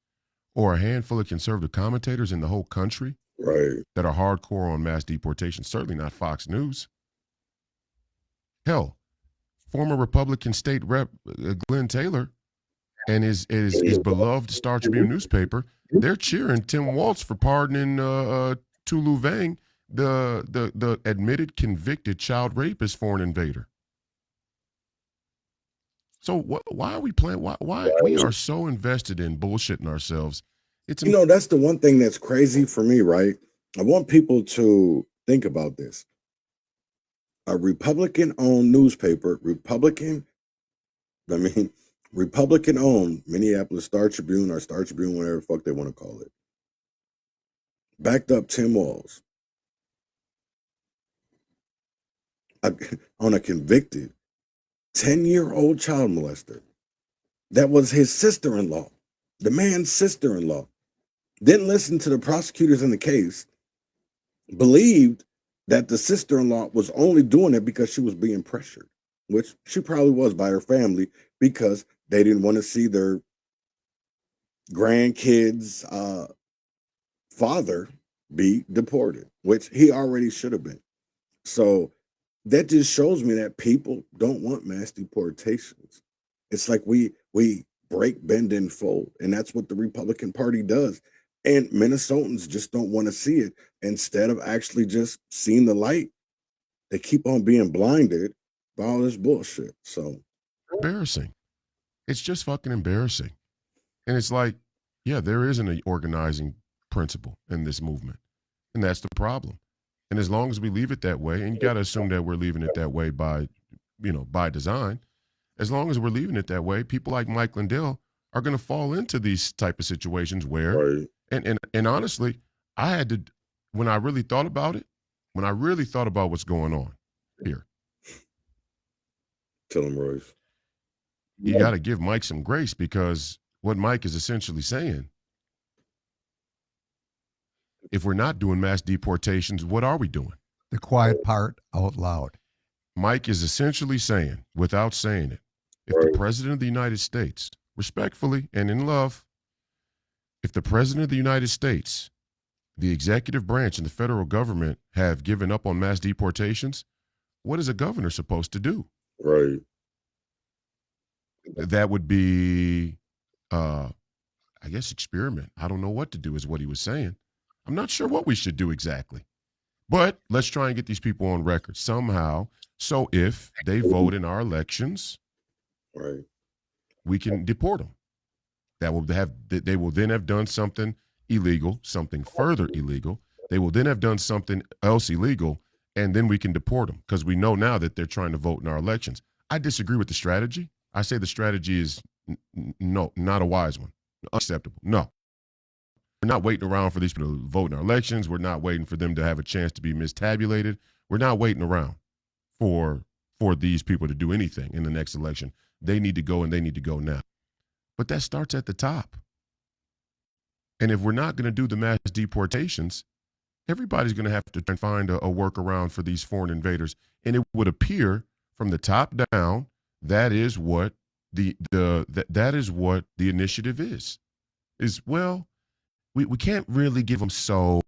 or a handful of conservative commentators in the whole country, right, that are hardcore on mass deportation. Certainly not Fox News. Hell, former Republican state rep Glenn Taylor and his beloved Star Tribune newspaper, they're cheering Tim Walz for pardoning Tulu Vang, the admitted convicted child rapist for an invader. So why are we playing? Why we are so invested in bullshitting ourselves? That's the one thing that's crazy for me, right? I want people to think about this. A Republican-owned newspaper, Republican-owned Minneapolis Star Tribune or Star Tribune, whatever the fuck they want to call it, backed up Tim Walz on a convicted 10-year-old child molester. That was his sister-in-law, the man's sister-in-law. Didn't listen to the prosecutors in the case, believed that the sister-in-law was only doing it because she was being pressured, which she probably was by her family, because they didn't want to see their grandkids' father be deported, which he already should have been. So that just shows me that people don't want mass deportations. It's like we break, bend, and fold, and that's what the Republican Party does. And Minnesotans just don't want to see it. Instead of actually just seeing the light, they keep on being blinded by all this bullshit. So embarrassing. It's just fucking embarrassing. And it's like, yeah, there isn't an organizing principle in this movement. And that's the problem. And as long as we leave it that way, and you got to assume that we're leaving it that way by design, as long as we're leaving it that way, people like Mike Lindell are going to fall into these type of situations where, right. And honestly, I had to, when I really thought about what's going on here. Tell him, Royce. You got to give Mike some grace, because what Mike is essentially saying, if we're not doing mass deportations, what are we doing? The quiet part out loud. Mike is essentially saying, without saying it, if the president of the United States, respectfully and in love, if the president of the United States, the executive branch and the federal government have given up on mass deportations, what is a governor supposed to do? Right. That would be, I guess, experiment. I don't know what to do is what he was saying. I'm not sure what we should do exactly. But let's try and get these people on record somehow. So if they vote in our elections, right, we can deport them. They will then have done something illegal, something further illegal. They will then have done something else illegal, and then we can deport them because we know now that they're trying to vote in our elections. I disagree with the strategy. I say the strategy is no, not a wise one, unacceptable. No. We're not waiting around for these people to vote in our elections. We're not waiting for them to have a chance to be mistabulated. We're not waiting around for these people to do anything in the next election. They need to go, and they need to go now. But that starts at the top. And if we're not going to do the mass deportations, everybody's going to have to try and find a workaround for these foreign invaders. And it would appear from the top down that is what that is what the initiative is. Well, we can't really give them, so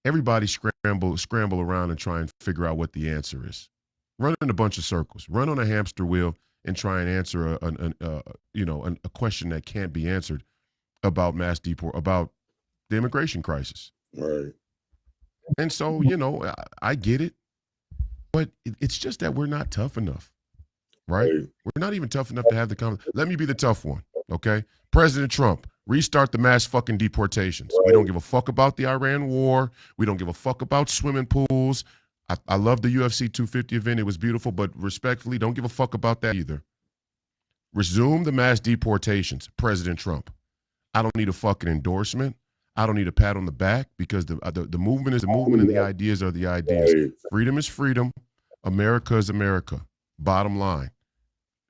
everybody scramble around and try and figure out what the answer is. Run in a bunch of circles, run on a hamster wheel and try and answer a question that can't be answered about about the immigration crisis. Right. And so, I get it, but it's just that we're not tough enough, right? We're not even tough enough to have the conversation. Let me be the tough one, okay? President Trump, restart the mass fucking deportations. We don't give a fuck about the Iran war. We don't give a fuck about swimming pools. I love the UFC 250 event. It was beautiful, but respectfully, don't give a fuck about that either. Resume the mass deportations, President Trump. I don't need a fucking endorsement. I don't need a pat on the back because the movement is the movement and the ideas are the ideas. Freedom is freedom. America is America. Bottom line.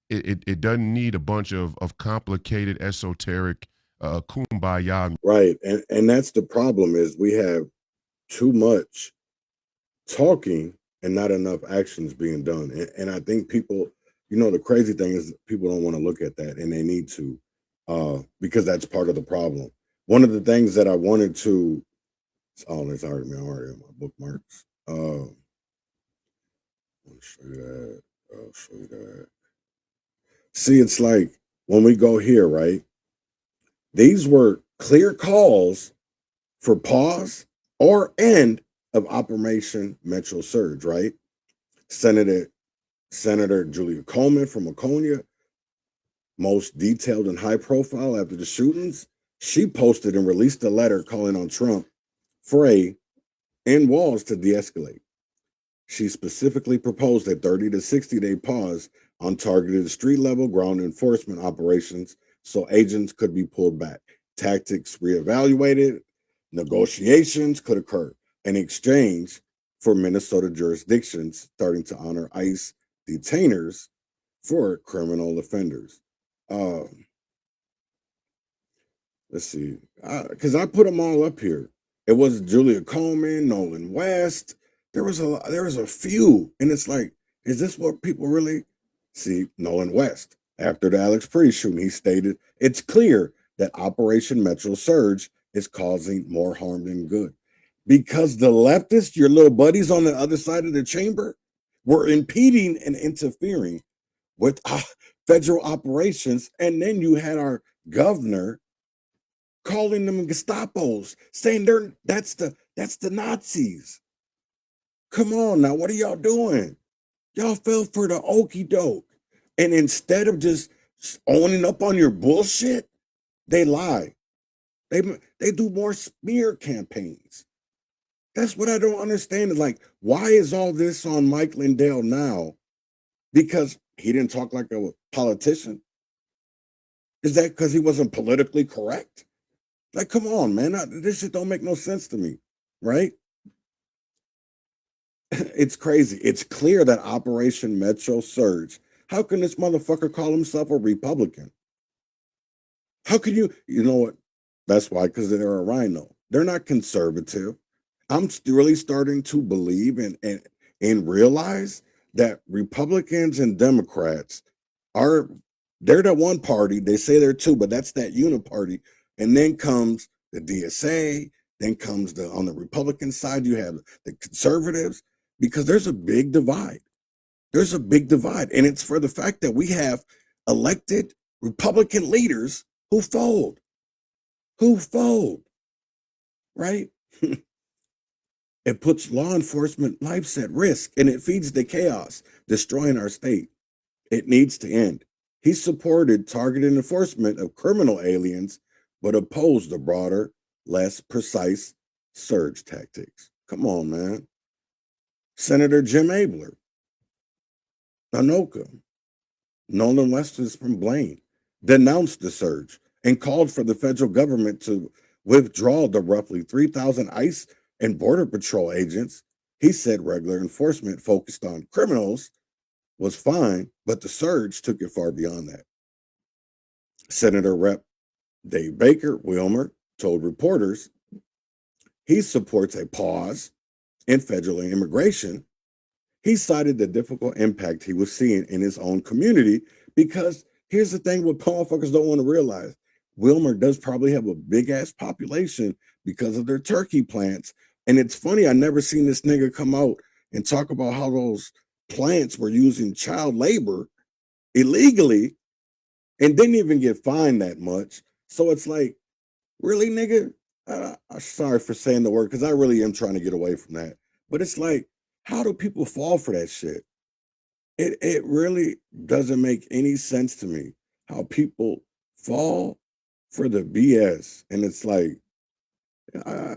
It doesn't need a bunch of complicated, esoteric kumbaya. Right. And that's the problem is we have too much talking and not enough actions being done. And I think people, the crazy thing is people don't want to look at that, and they need to, because that's part of the problem. One of the things that I wanted to, it's already in my bookmarks. I'll show you that. I'll show you that. See, it's like when we go here, right? These were clear calls for pause or end of Operation Metro Surge, right? Senator Julia Coleman from Waconia, most detailed and high profile after the shootings, she posted and released a letter calling on Trump, Frey, and Walz to de-escalate. She specifically proposed a 30 to 60-day pause on targeted street-level ground enforcement operations so agents could be pulled back, tactics reevaluated, negotiations could occur in exchange for Minnesota jurisdictions starting to honor ICE detainers for criminal offenders. Let's see, because I put them all up here. It was Julia Coleman, Nolan West. There was a few, and it's like, is this what people really see? Nolan West, after the Alex Pretty shooting, he stated, it's clear that Operation Metro Surge is causing more harm than good. Because the leftists, your little buddies on the other side of the chamber, were impeding and interfering with federal operations. And then you had our governor calling them Gestapos, saying that's the Nazis. Come on now, what are y'all doing? Y'all fell for the okie doke. And instead of just owning up on your bullshit, they lie. They do more smear campaigns. That's what I don't understand. Is like, why is all this on Mike Lindell now? Because he didn't talk like a politician. Is that because he wasn't politically correct? Like, come on, man. This shit don't make no sense to me, right? It's crazy. It's clear that Operation Metro Surge. How can this motherfucker call himself a Republican? How can you know what? That's why, because they're a rhino. They're not conservative. I'm really starting to believe in and realize that Republicans and Democrats they're the one party. They say they're two, but that's that uniparty. And then comes the DSA, then comes on the Republican side, you have the conservatives, because there's a big divide. There's a big divide. And it's for the fact that we have elected Republican leaders who fold, right? It puts law enforcement lives at risk, and it feeds the chaos, destroying our state. It needs to end. He supported targeted enforcement of criminal aliens, but opposed the broader, less precise surge tactics. Come on, man. Senator Jim Abler, Anoka, Nolan Westers from Blaine, denounced the surge and called for the federal government to withdraw the roughly 3,000 ICE and Border Patrol agents. He said regular enforcement focused on criminals was fine, but the surge took it far beyond that. Senator Rep. Dave Baker, Wilmer, told reporters he supports a pause in federal immigration. He cited the difficult impact he was seeing in his own community because here's the thing what motherfuckers don't want to realize. Wilmer does probably have a big-ass population because of their turkey plants. And it's funny, I never seen this nigga come out and talk about how those plants were using child labor illegally and didn't even get fined that much. So it's like, really, nigga? I'm sorry for saying the word because I really am trying to get away from that. But it's like, how do people fall for that shit? It really doesn't make any sense to me how people fall for the BS. And it's like, I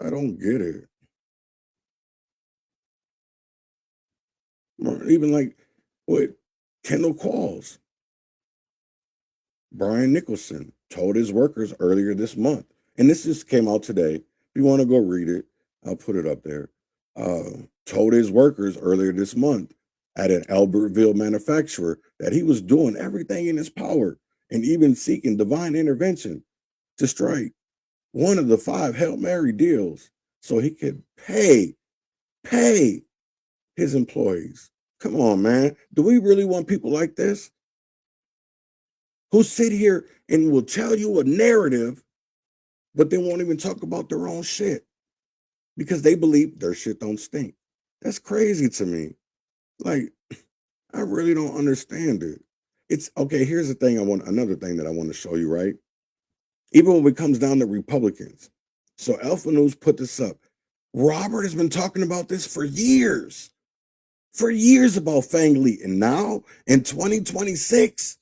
don't get it. Or even like with Kendall Qualls. Brian Nicholson told his workers earlier this month, and this just came out today. If you want to go read it, I'll put it up there. Told his workers earlier this month at an Albertville manufacturer that he was doing everything in his power and even seeking divine intervention to strike one of the 5 Hail Mary deals so he could pay his employees. Come on, man. Do we really want people like this? Who sit here and will tell you a narrative, but they won't even talk about their own shit because they believe their shit don't stink. That's crazy to me. Like, I really don't understand it. It's okay. Here's the thing another thing that I want to show you, right? Even when it comes down to Republicans. So Alpha News put this up. Robert has been talking about this for years about Fang Lee. And now in 2026,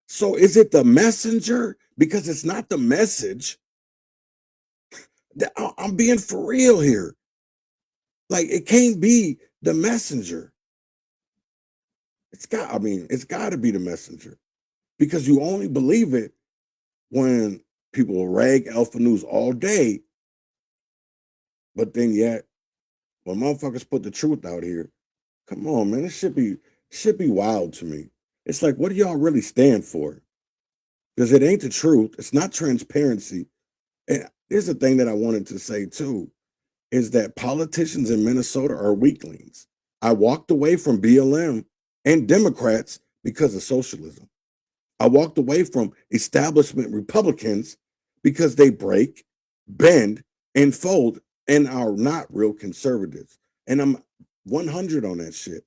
so is it the messenger? Because it's not the message. I'm being for real here. Like, it can't be the messenger. It's got to be the messenger. Because you only believe it when people rag Alpha News all day. But then yet, when motherfuckers put the truth out here, come on, man, it should be wild to me. It's like, what do y'all really stand for? Because it ain't the truth. It's not transparency. And here's the thing that I wanted to say too, is that politicians in Minnesota are weaklings. I walked away from BLM and Democrats because of socialism. I walked away from establishment Republicans because they break, bend, and fold and are not real conservatives. And I'm 100 on that shit.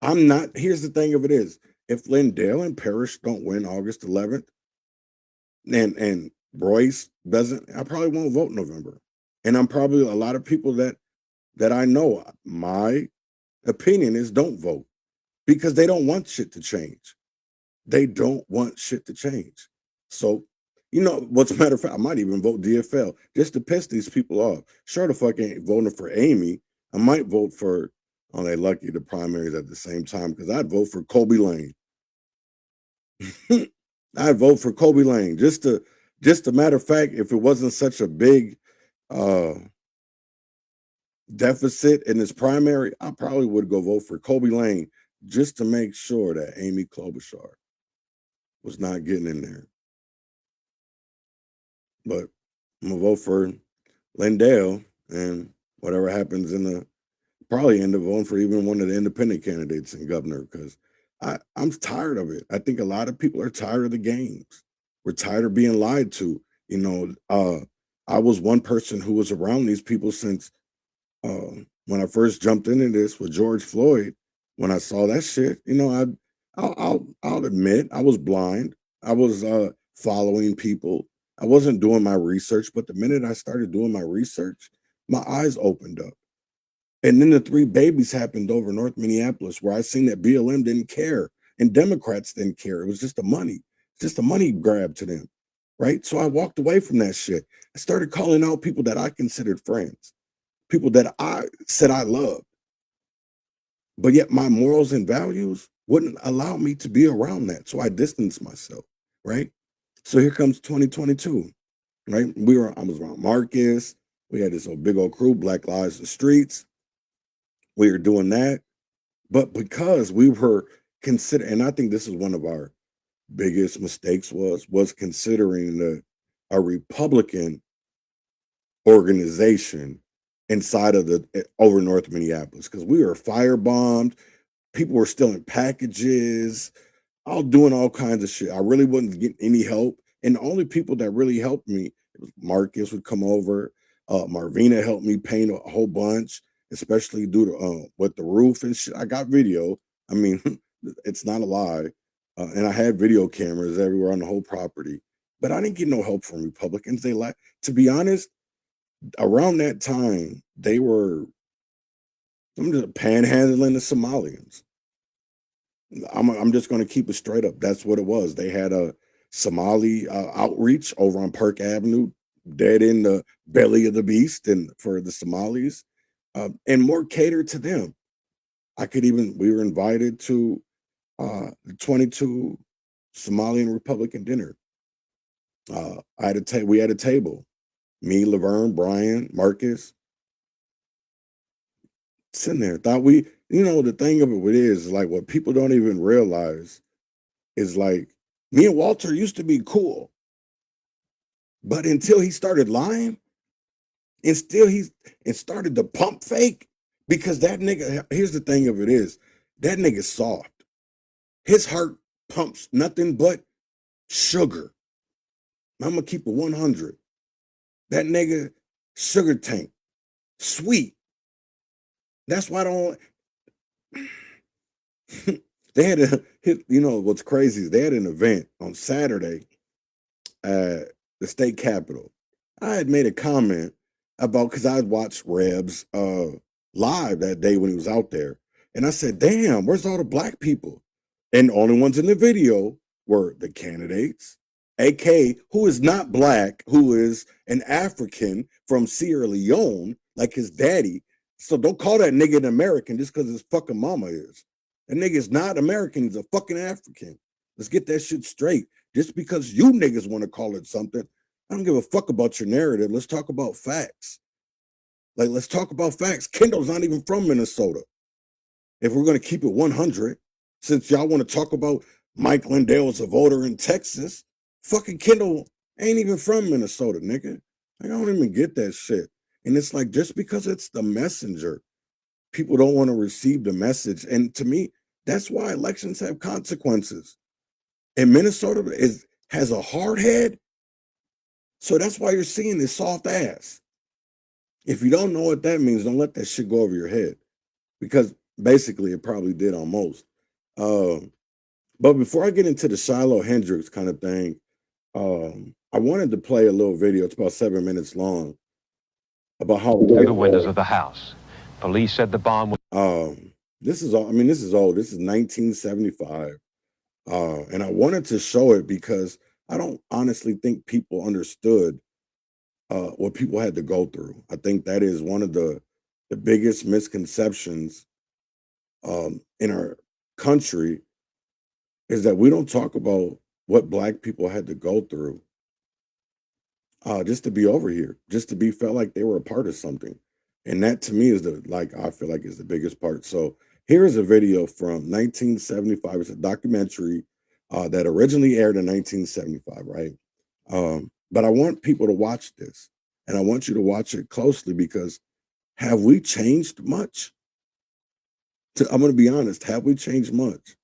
I'm not. Here's the thing of it is, if Lindale and Parrish don't win August 11th, and Royce doesn't, I probably won't vote November. And I'm probably a lot of people that I know, my opinion is don't vote because they don't want shit to change. They don't want shit to change. So, what's a matter of fact, I might even vote DFL just to piss these people off. Sure the fuck ain't voting for Amy. I might vote for, they lucky the primaries at the same time because I'd vote for Kobe Lane. I'd vote for Kobe Lane. Just a matter of fact, if it wasn't such a big deficit in this primary, I probably would go vote for Kobe Lane just to make sure that Amy Klobuchar was not getting in there. But I'm going to vote for Lindale, and whatever happens in the probably end up voting for even one of the independent candidates in governor because I'm tired of it. I think a lot of people are tired of the games. We're tired of being lied to. You know, I was one person who was around these people since when I first jumped into this with George Floyd. When I saw that shit, you know, I'll admit I was blind. I was following people. I wasn't doing my research, but the minute I started doing my research, my eyes opened up. And then the 3 babies happened over North Minneapolis, where I seen that BLM didn't care and Democrats didn't care. It was just a money grab to them, right? So I walked away from that shit. I started calling out people that I considered friends, people that I said I loved, but yet my morals and values wouldn't allow me to be around that. So I distanced myself, right? So here comes 2022, right? I was around Marcus. We had this old big old crew, Black Lives in the Streets. We were doing that. But because we were considering, and I think this is one of our biggest mistakes was considering a Republican organization inside of over North Minneapolis, because we were firebombed. People were stealing packages, all doing all kinds of shit. I really wasn't getting any help. And the only people that really helped me, it was Marcus would come over. Marvina helped me paint a whole bunch, especially due to with the roof and shit. I got video. I mean, it's not a lie. And I had video cameras everywhere on the whole property. But I didn't get no help from Republicans. To be honest, around that time, they were just panhandling the Somalians. I'm just going to keep it straight up. That's what it was. They had a Somali outreach over on Park Avenue, dead in the belly of the beast, and for the Somalis, and more catered to them. We were invited to the 22 Somalian Republican dinner. We had a table. Me, Laverne, Brian, Marcus, sitting there. The thing of it is, like, what people don't even realize is, like, me and Walter used to be cool. But until he started lying, and started to pump fake, because that nigga, here's the thing of it is, that nigga's soft. His heart pumps nothing but sugar. I'm gonna keep it 100. That nigga, sugar tank, sweet. That's why they had what's crazy is they had an event on Saturday at the state capitol. I had made a comment about, because I had watched Rebs live that day when he was out there. And I said, damn, where's all the black people? And the only ones in the video were the candidates, AK, who is not black, who is an African from Sierra Leone, like his daddy. So don't call that nigga an American just because his fucking mama is. That nigga is not American, he's a fucking African. Let's get that shit straight. Just because you niggas want to call it something, I don't give a fuck about your narrative. Let's talk about facts. Like, let's talk about facts. Kendall's not even from Minnesota. If we're going to keep it 100, since y'all want to talk about Mike Lindell as a voter in Texas, fucking Kendall ain't even from Minnesota, nigga. I don't even get that shit. And it's like, just because it's the messenger, people don't want to receive the message. And to me, that's why elections have consequences. And Minnesota has a hard head. So that's why you're seeing this soft ass. If you don't know what that means, don't let that shit go over your head. Because basically it probably did almost. But before I get into the Shiloh Hendricks kind of thing, I wanted to play a little video. It's about 7 minutes long. About how through the windows of the house. Police said the bomb was... This is old. This is 1975. And I wanted to show it because I don't honestly think people understood what people had to go through. I think that is one of the biggest misconceptions in our country, is that we don't talk about what Black people had to go through just to be over here, just to be felt like they were a part of something. And that to me is I feel like is the biggest part. So here is a video from 1975. It's a documentary that originally aired in 1975, right? But I want people to watch this, and I want you to watch it closely, because have we changed much? I'm going to be honest. Have we changed much?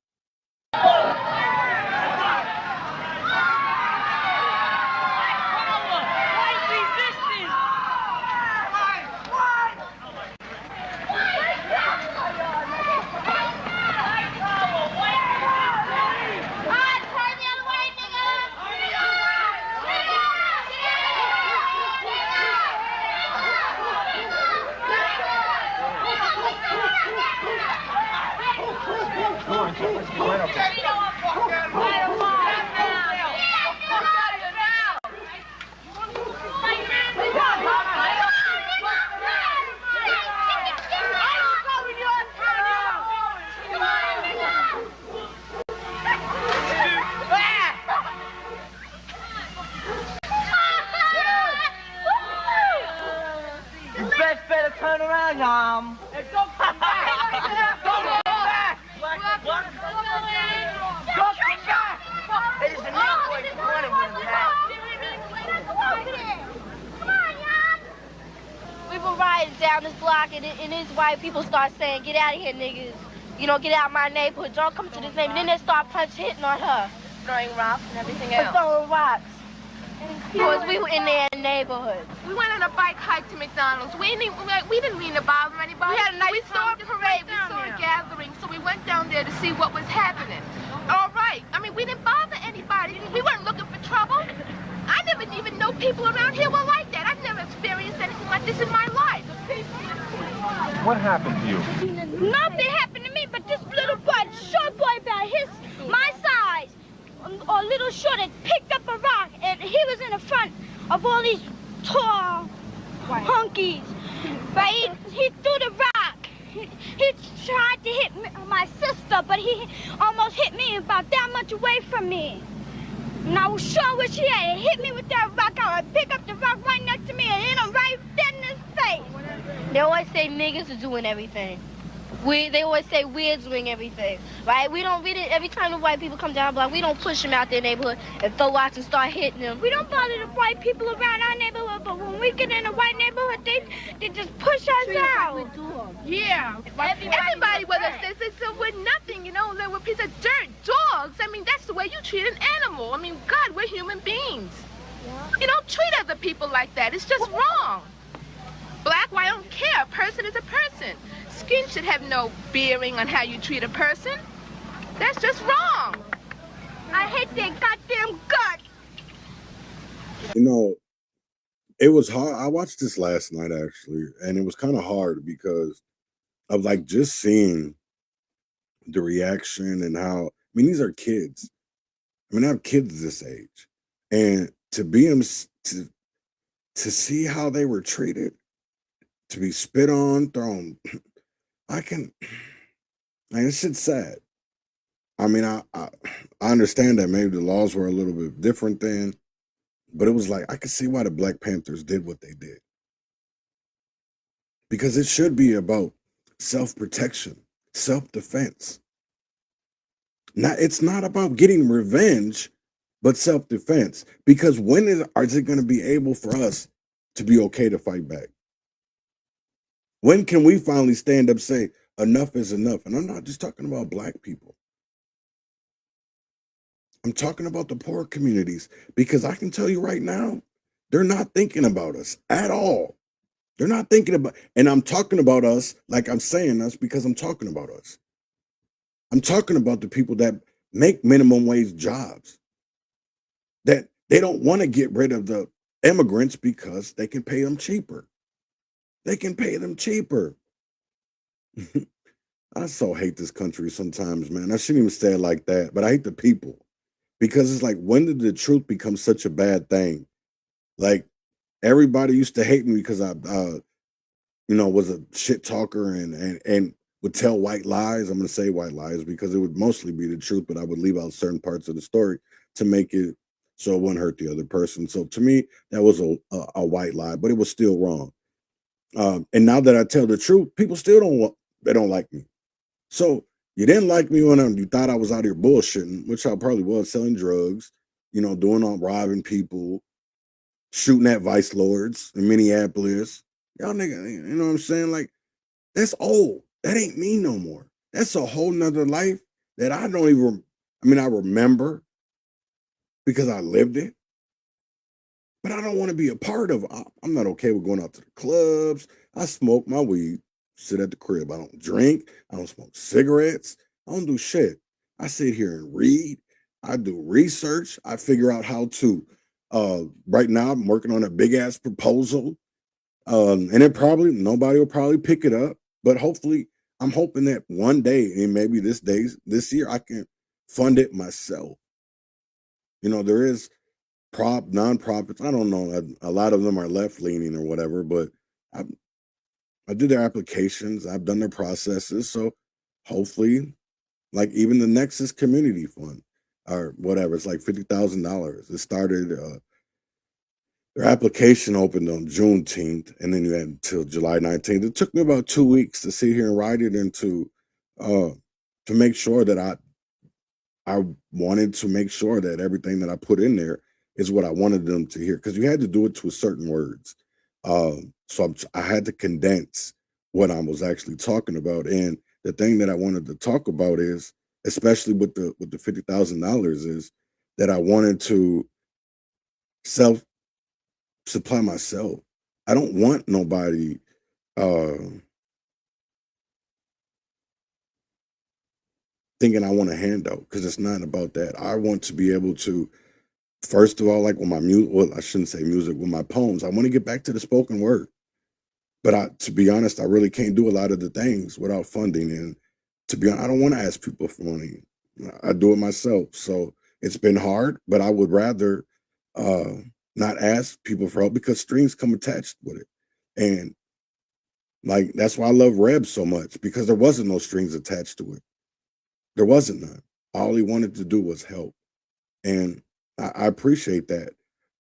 Turn around, Hey, don't come back! Don't come back! What? Don't come back! It is the new boy you wanted with that. Come on, Yum! We were riding down this block, and these white people start saying, "Get out of here, niggas. You know, get out of my neighborhood. Don't come to this neighborhood." And then they start hitting on her. Throwing rocks and everything else. Throwing rocks. Because we were in their neighborhood. We went on a bike hike to McDonald's. We didn't mean to bother anybody. We had a nice we saw a parade, we saw a gathering, so we went down there to see what was happening. All right. I mean, we didn't bother anybody. We weren't looking for trouble. I never even know people around here were like that. I've never experienced anything like this in my life. What happened to you? Nothing happened to me, but this little boy, short boy about my size, or little short, had picked up a rock, and he was in the front of all these tall honkies. But he threw the rock. He tried to hit my sister, but he almost hit me about that much away from me. And I was sure where she had. It hit me with that rock. I would pick up the rock right next to me and hit him right dead in his face. They always say niggas are doing everything. They always say we're doing everything, right? We didn't, every time the white people come down the block, we don't push them out their neighborhood and throw rocks and start hitting them. We don't bother the white people around our neighborhood, but when we get in a white neighborhood, they just push us out. Yeah. Everybody with us, they said we're nothing, you know, they were a piece of dirt, dogs. I mean, that's the way you treat an animal. I mean, God, we're human beings. Yeah. You don't treat other people like that. It's just wrong. Black, white, I don't care. A person is a person. Skin should have no bearing on how you treat a person. That's just wrong. I hate their goddamn guts. You know, it was hard. I watched this last night, actually, and it was kind of hard because of like just seeing the reaction and how, I mean, these are kids. I mean, I have kids this age. And to be them, to see how they were treated, to be spit on, thrown, this shit's sad. I mean, I understand that maybe the laws were a little bit different then, but it was like, I could see why the Black Panthers did what they did. Because it should be about self-protection, self-defense. It's not about getting revenge, but self-defense. Because when is it going to be able for us to be okay to fight back? When can we finally stand up and say, enough is enough? And I'm not just talking about Black people. I'm talking about the poor communities, because I can tell you right now, they're not thinking about us at all. They're not thinking about, and I'm talking about us like I'm saying us because I'm talking about us. I'm talking about the people that make minimum wage jobs, that they don't want to get rid of the immigrants because they can pay them cheaper. They can pay them cheaper. I so hate this country sometimes, man. I shouldn't even say it like that, but I hate the people. Because it's like, when did the truth become such a bad thing? Like, everybody used to hate me because I was a shit talker and would tell white lies. I'm going to say white lies because it would mostly be the truth, but I would leave out certain parts of the story to make it so it wouldn't hurt the other person. So to me, that was a white lie, but it was still wrong. And now that I tell the truth, people still don't like me. So you didn't like me when you thought I was out here bullshitting, which I probably was, selling drugs, robbing people, shooting at vice lords in Minneapolis. Y'all nigga, you know what I'm saying? Like, that's old. That ain't me no more. That's a whole nother life that I don't even, I mean, I remember because I lived it, but I don't want to be a part of. I'm not okay with going out to the clubs. I smoke my weed, sit at the crib. I don't drink. I don't smoke cigarettes. I don't do shit. I sit here and read. I do research. I figure out how to. Right now, I'm working on a big ass proposal, and it probably nobody will probably pick it up. But hopefully, I'm hoping that one day, and maybe this year, I can fund it myself. You know, there is nonprofits. I don't know. A lot of them are left leaning or whatever, but I do their applications. I've done their processes. So hopefully, like even the Nexus Community Fund or whatever, it's like $50,000. It started. Their application opened on Juneteenth, and then you had until July 19th. It took me about 2 weeks to sit here and write it into to make sure that I wanted to make sure that everything that I put in there is what I wanted them to hear, because you had to do it to certain words. So I had to condense what I was actually talking about. And the thing that I wanted to talk about is, especially with the $50,000, is that I wanted to supply myself. I don't want nobody thinking I want a handout, because it's not about that. I want to be able to, first of all, like with my music, well, I shouldn't say music, with my poems, I want to get back to the spoken word. But to be honest, I really can't do a lot of the things without funding. And to be honest, I don't want to ask people for money. I do it myself. So it's been hard, but I would rather not ask people for help, because strings come attached with it. And like, that's why I love Reb so much, because there wasn't no strings attached to it. There wasn't none. All he wanted to do was help. And I appreciate that.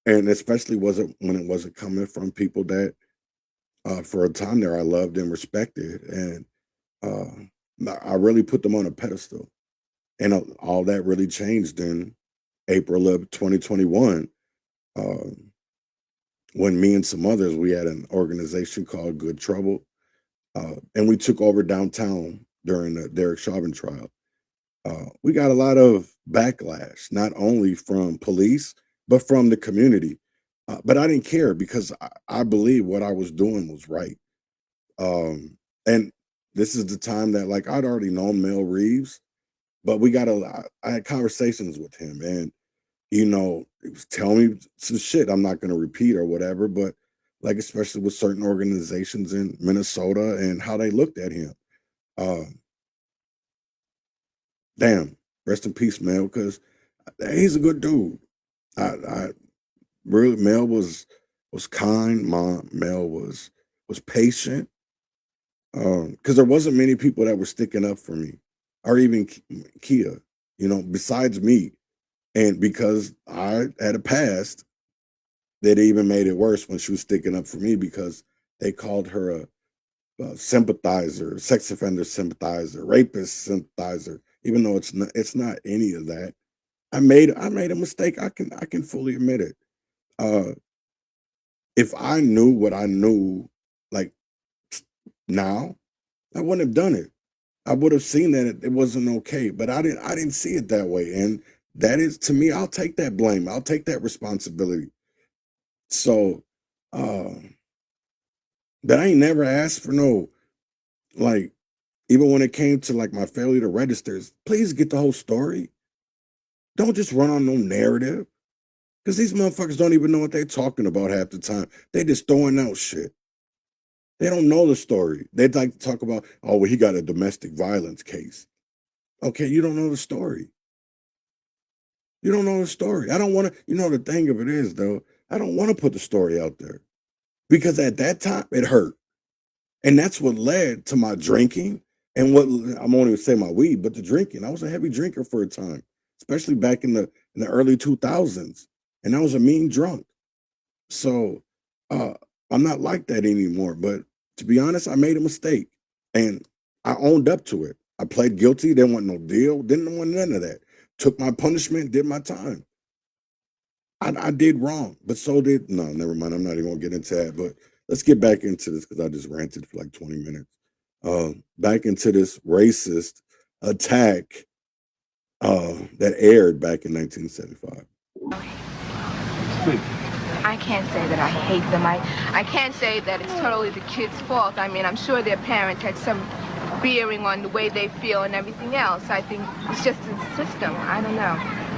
And especially when it wasn't coming from people that for a time there I loved and respected. And I really put them on a pedestal. And all that really changed in April of 2021, when me and some others, we had an organization called Good Trouble, and we took over downtown during the Derek Chauvin trial. We got a lot of backlash, not only from police, but from the community. But I didn't care, because I believe what I was doing was right. And this is the time that, like, I'd already known Mel Reeves, but I had conversations with him, and, you know, he was telling me some shit I'm not going to repeat or whatever, but like, especially with certain organizations in Minnesota and how they looked at him. Damn, rest in peace, Mel, because he's a good dude. I really, Mel was kind. Mel was patient, because there wasn't many people that were sticking up for me, or even Kia, you know, besides me. And because I had a past, that even made it worse when she was sticking up for me, because they called her a sympathizer, sex offender sympathizer, rapist sympathizer, even though it's not any of that. I made a mistake. I can fully admit it. If I knew what I knew, like, now, I wouldn't have done it. I would have seen that it wasn't okay, but I didn't see it that way. And that is, to me, I'll take that blame. I'll take that responsibility. So, but I ain't never asked for no, like, even when it came to, like, my failure to registers, please get the whole story. Don't just run on no narrative, because these motherfuckers don't even know what they're talking about half the time. They just throwing out shit. They don't know the story. They'd like to talk about, oh, well, he got a domestic violence case. Okay, you don't know the story. You don't know the story. I don't want to, you know, the thing of it is, though, I don't want to put the story out there, because at that time it hurt. And that's what led to my drinking, and what, I won't even say my weed, but the drinking. I was a heavy drinker for a time, especially back in the early 2000s. And I was a mean drunk. So I'm not like that anymore. But to be honest, I made a mistake, and I owned up to it. I pled guilty. Didn't want no deal. Didn't want none of that. Took my punishment, did my time. I did wrong, but so did, no, never mind. I'm not even gonna get into that, but let's get back into this, because I just ranted for like 20 minutes. back into this racist attack that aired back in 1975. I can't say that I hate them. I can't say that it's totally the kids' fault. I mean, I'm sure their parents had some bearing on the way they feel and everything else. I think it's just the system. I don't know.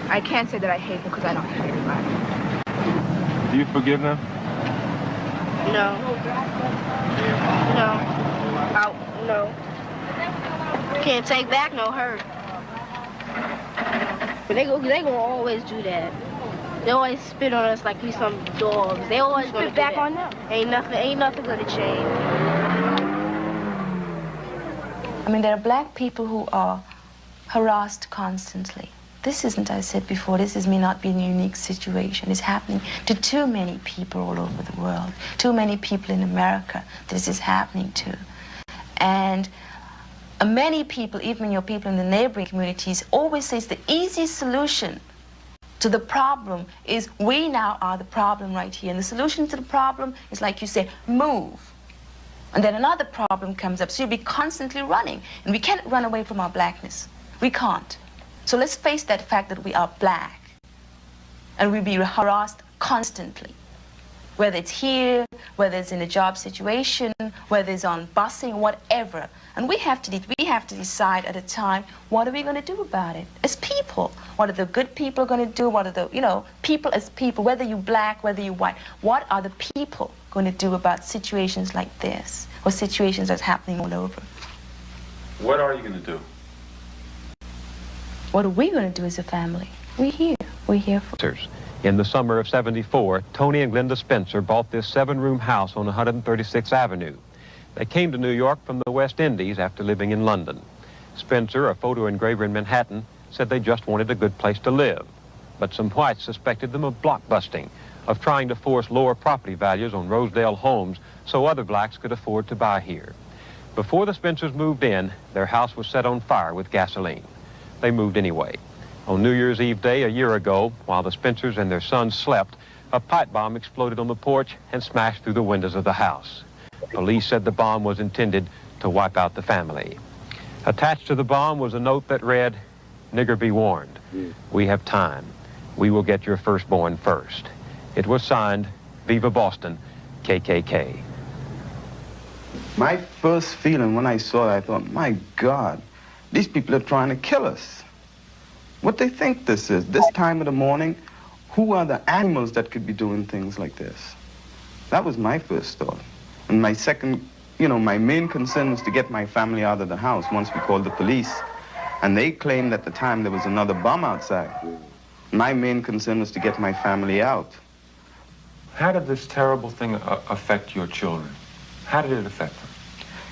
I can't say that I hate them because I don't hate anybody. Do you forgive them? No. No. Can't take back no hurt. But they gonna always do that. They always spit on us like we some dogs. They always gonna spit back on them. Ain't nothing gonna change. I mean, there are black people who are harassed constantly. This isn't, I said before, this may not be a unique situation. It's happening to too many people all over the world. Too many people in America this is happening to. And many people, even your people in the neighboring communities, always say the easiest solution to the problem is we now are the problem right here. And the solution to the problem is, like you say, move. And then another problem comes up. So you'll be constantly running. And we can't run away from our blackness. We can't. So let's face that fact that we are black. And we'll be harassed constantly. Whether it's here, whether it's in a job situation, whether it's on busing, whatever. And we have to decide at a time, what are we going to do about it? As people, what are the good people going to do? What are the, people as people, whether you're black, whether you're white, what are the people going to do about situations like this, or situations that's happening all over? What are you going to do? What are we going to do as a family? We're here for... In the summer of '74, Tony and Glenda Spencer bought this 7-room house on 136th Avenue. They came to New York from the West Indies after living in London. Spencer, a photo engraver in Manhattan, said they just wanted a good place to live. But some whites suspected them of blockbusting, of trying to force lower property values on Rosedale homes so other blacks could afford to buy here. Before the Spencers moved in, their house was set on fire with gasoline. They moved anyway. On New Year's Eve day a year ago, while the Spencers and their son slept, a pipe bomb exploded on the porch and smashed through the windows of the house. Police said the bomb was intended to wipe out the family. Attached to the bomb was a note that read, "Nigger be warned. We have time. We will get your firstborn first." It was signed, Viva Boston, KKK. My first feeling when I saw it, I thought, my God, these people are trying to kill us. What they think this is, this time of the morning, who are the animals that could be doing things like this? That was my first thought. And my second, my main concern was to get my family out of the house once we called the police. And they claimed at the time there was another bomb outside. My main concern was to get my family out. How did this terrible thing affect your children? How did it affect them?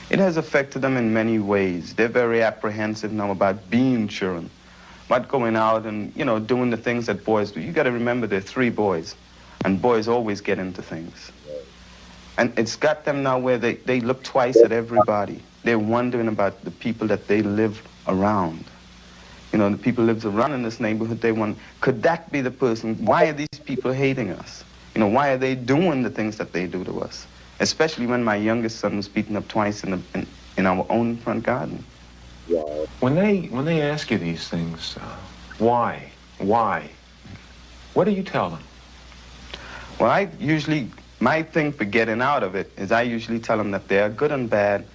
It has affected them in many ways. They're very apprehensive now about being children. About going out and, doing the things that boys do. You got to remember there are 3 boys, and boys always get into things. And it's got them now where they look twice at everybody. They're wondering about the people that they live around. The people lives around in this neighborhood, they wonder, could that be the person? Why are these people hating us? Why are they doing the things that they do to us? Especially when my youngest son was beaten up twice in our own front garden. Wow. When they ask you these things, why? What do you tell them? Well, my thing for getting out of it is I usually tell them that there are good and bad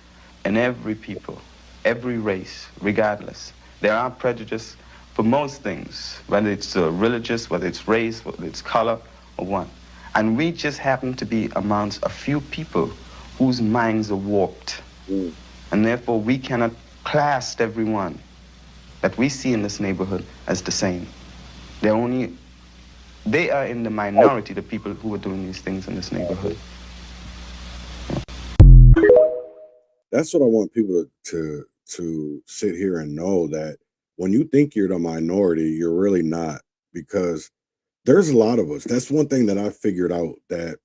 in every people, every race, regardless. There are prejudice for most things, whether it's religious, whether it's race, whether it's color, or what. And we just happen to be amongst a few people whose minds are warped. And therefore we cannot class everyone that we see in this neighborhood as the same. They are in the minority, the people who are doing these things in this neighborhood. That's what I want people to sit here and know, that when you think you're the minority, you're really not, because there's a lot of us. That's one thing that I figured out, that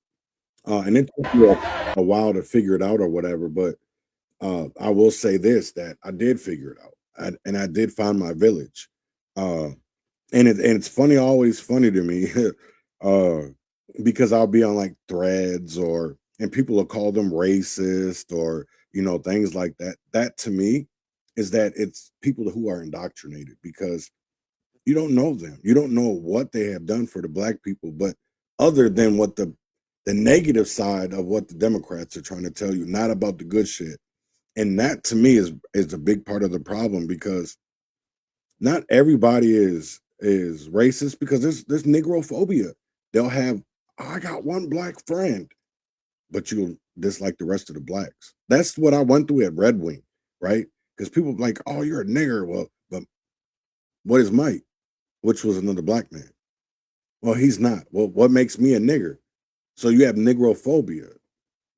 and it took me a while to figure it out or whatever, but I will say this, that I did figure it out, and I did find my village. And it's funny, always funny to me, because I'll be on like threads and people will call them racist, or things like that. That to me is that it's people who are indoctrinated because you don't know them. You don't know what they have done for the black people, but other than what the negative side of what the Democrats are trying to tell you, not about the good shit. And that to me is a big part of the problem because not everybody is racist because there's Negrophobia. They'll have, "Oh, I got one black friend," but you'll dislike the rest of the blacks. That's what I went through at Red Wing, right? Because people are like, "Oh, you're a nigger." Well, but what is Mike? Which was another black man. Well, he's not. Well, what makes me a nigger? So you have Negrophobia.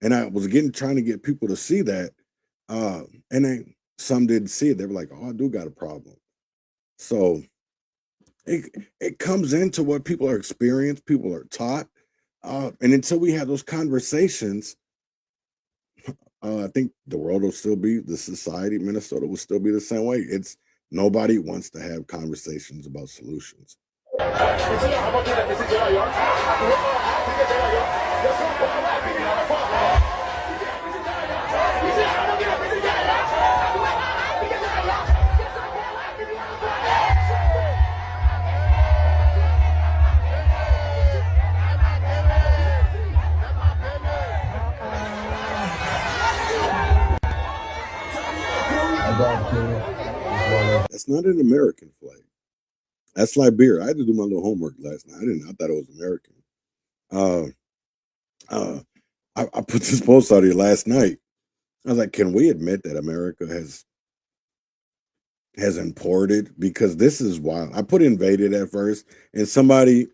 And I was trying to get people to see that. And then some didn't see it. They were like, "Oh, I do got a problem." So it comes into what people are experienced, people are taught. And until we have those conversations, I think the world will still be, the society, Minnesota will still be the same way. It's nobody wants to have conversations about solutions. That's not an American flag. That's Liberia. I had to do my little homework last night. I thought it was American. I put this post out here last night. I was like, can we admit that America has imported? Because this is wild. I put invaded at first, and somebody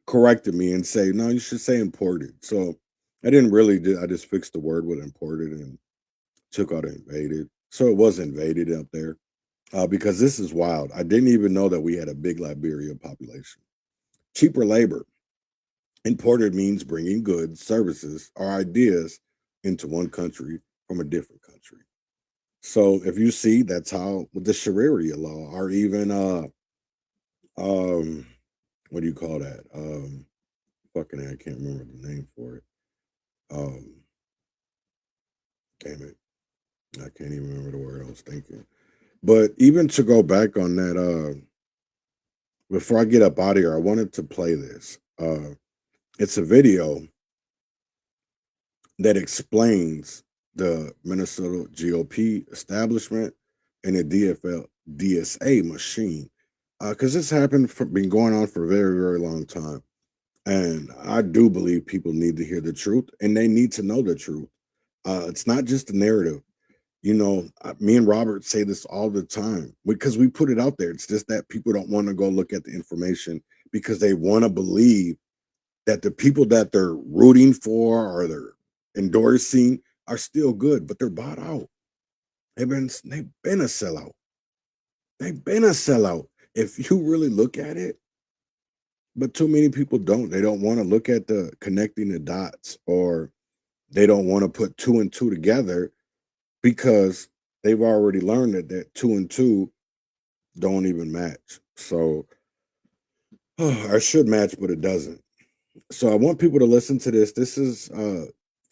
corrected me and say, no, you should say imported. So I didn't really do. I just fixed the word with imported and took out invaded. So it was invaded up there. Because this is wild. I didn't even know that we had a big Liberia population. Cheaper labor. Imported means bringing goods, services, or ideas into one country from a different country. So if you see, that's how with the Sharia law, or even what do you call that? I can't remember the name for it. Damn it. I can't even remember the word I was thinking. But even to go back on that, before I get up out of here, I wanted to play this. It's a video that explains the Minnesota GOP establishment and the DSA machine. Because this been going on for a very, very long time. And I do believe people need to hear the truth and they need to know the truth. It's not just a narrative. Me and Robert say this all the time because we put it out there. It's just that people don't want to go look at the information because they want to believe that the people that they're rooting for or they're endorsing are still good, but they're bought out. They've been a sellout. They've been a sellout. If you really look at it, but too many people don't. They don't want to look at the connecting the dots, or they don't want to put two and two together because they've already learned that 2 and 2 don't even match. So I should match, but it doesn't. So I want people to listen to this. This is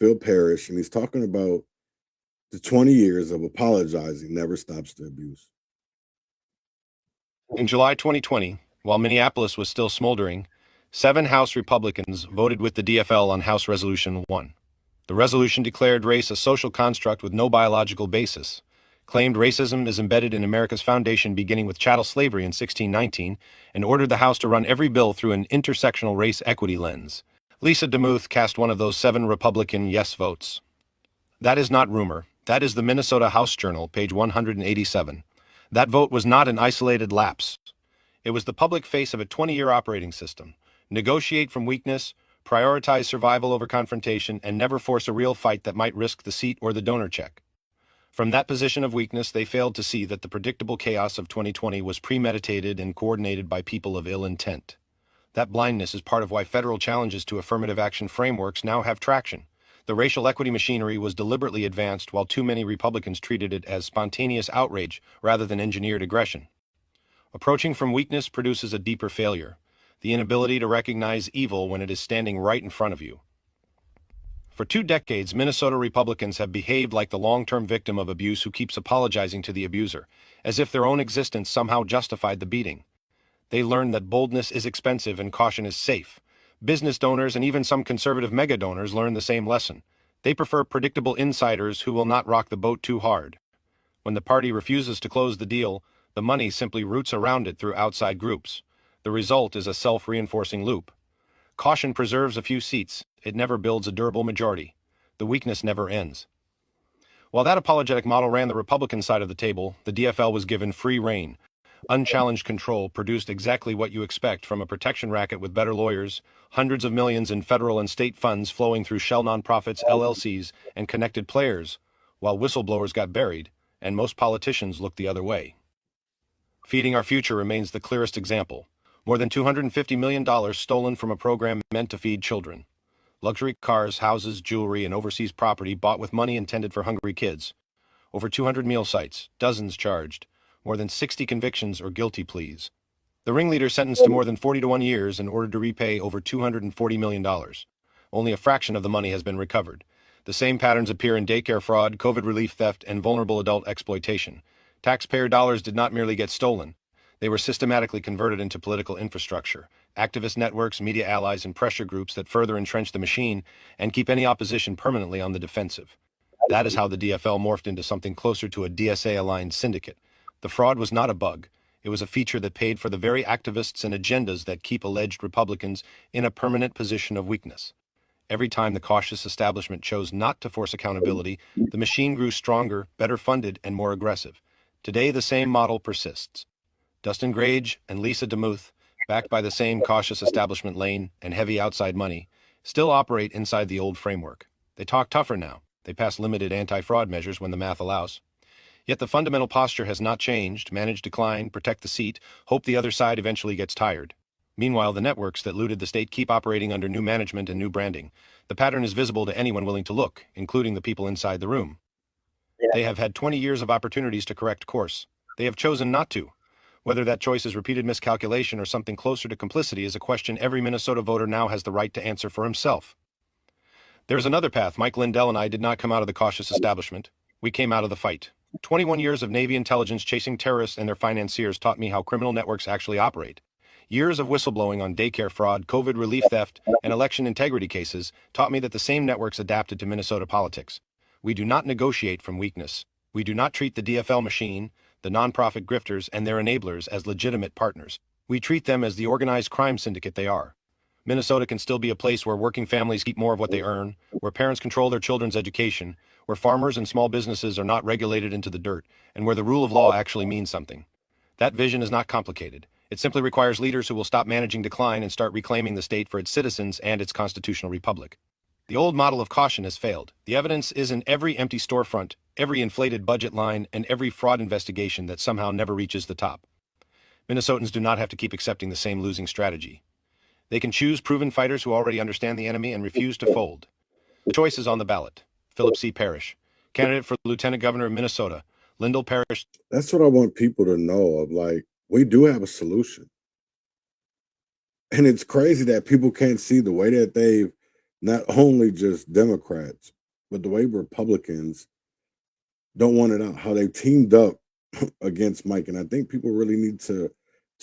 Phil Parrish, and he's talking about the 20 years of apologizing never stops the abuse. In July 2020, while Minneapolis was still smoldering, 7 House Republicans voted with the DFL on House Resolution 1. The resolution declared race a social construct with no biological basis, claimed racism is embedded in America's foundation beginning with chattel slavery in 1619, and ordered the House to run every bill through an intersectional race equity lens. Lisa DeMuth cast one of those 7 Republican yes votes. That is not rumor. That is the Minnesota House Journal, page 187. That vote was not an isolated lapse. It was the public face of a 20-year operating system. Negotiate from weakness, prioritize survival over confrontation, and never force a real fight that might risk the seat or the donor check. From that position of weakness, they failed to see that the predictable chaos of 2020 was premeditated and coordinated by people of ill intent. That blindness is part of why federal challenges to affirmative action frameworks now have traction. The racial equity machinery was deliberately advanced while too many Republicans treated it as spontaneous outrage rather than engineered aggression. Approaching from weakness produces a deeper failure, the inability to recognize evil when it is standing right in front of you. For 2 decades, Minnesota Republicans have behaved like the long-term victim of abuse who keeps apologizing to the abuser, as if their own existence somehow justified the beating. They learned that boldness is expensive and caution is safe. Business donors and even some conservative mega donors learn the same lesson. They prefer predictable insiders who will not rock the boat too hard. When the party refuses to close the deal, the money simply roots around it through outside groups. The result is a self-reinforcing loop. Caution preserves a few seats. It never builds a durable majority. The weakness never ends. While that apologetic model ran the Republican side of the table, the DFL was given free rein. Unchallenged control produced exactly what you expect from a protection racket with better lawyers, hundreds of millions in federal and state funds flowing through shell nonprofits, LLCs, and connected players, while whistleblowers got buried, and most politicians looked the other way. Feeding Our Future remains the clearest example. More than $250 million stolen from a program meant to feed children. Luxury cars, houses, jewelry, and overseas property bought with money intended for hungry kids. Over 200 meal sites, dozens charged, more than 60 convictions or guilty pleas. The ringleader sentenced to more than 41 years in order to repay over $240 million. Only a fraction of the money has been recovered. The same patterns appear in daycare fraud, COVID relief theft, and vulnerable adult exploitation. Taxpayer dollars did not merely get stolen. They were systematically converted into political infrastructure, activist networks, media allies, and pressure groups that further entrench the machine and keep any opposition permanently on the defensive. That is how the DFL morphed into something closer to a DSA-aligned syndicate. The fraud was not a bug. It was a feature that paid for the very activists and agendas that keep alleged Republicans in a permanent position of weakness. Every time the cautious establishment chose not to force accountability, the machine grew stronger, better funded, and more aggressive. Today, the same model persists. Dustin Grage and Lisa DeMuth, backed by the same cautious establishment lane and heavy outside money, still operate inside the old framework. They talk tougher now. They pass limited anti-fraud measures when the math allows. Yet the fundamental posture has not changed: manage decline, protect the seat, hope the other side eventually gets tired. Meanwhile, the networks that looted the state keep operating under new management and new branding. The pattern is visible to anyone willing to look, including the people inside the room. They have had 20 years of opportunities to correct course. They have chosen not to. Whether that choice is repeated miscalculation or something closer to complicity is a question every Minnesota voter now has the right to answer for himself. There is another path. Mike Lindell and I did not come out of the cautious establishment. We came out of the fight. 21 years of Navy intelligence chasing terrorists and their financiers taught me how criminal networks actually operate. Years of whistleblowing on daycare fraud, COVID relief theft, and election integrity cases taught me that the same networks adapted to Minnesota politics. We do not negotiate from weakness. We do not treat the DFL machine, the nonprofit grifters, and their enablers as legitimate partners. We treat them as the organized crime syndicate they are. Minnesota can still be a place where working families keep more of what they earn, where parents control their children's education, where farmers and small businesses are not regulated into the dirt, and where the rule of law actually means something. That vision is not complicated. It simply requires leaders who will stop managing decline and start reclaiming the state for its citizens and its constitutional republic. The old model of caution has failed. The evidence is in every empty storefront, every inflated budget line, and every fraud investigation that somehow never reaches the top. Minnesotans do not have to keep accepting the same losing strategy. They can choose proven fighters who already understand the enemy and refuse to fold. The choice is on the ballot. Philip C. Parrish, candidate for Lieutenant Governor of Minnesota. Lyndall Parrish. That's what I want people to know of. Like, we do have a solution. And it's crazy that people can't see the way that they've not only just Democrats, but the way Republicans don't want it out, how they teamed up against Mike. And I think people really need to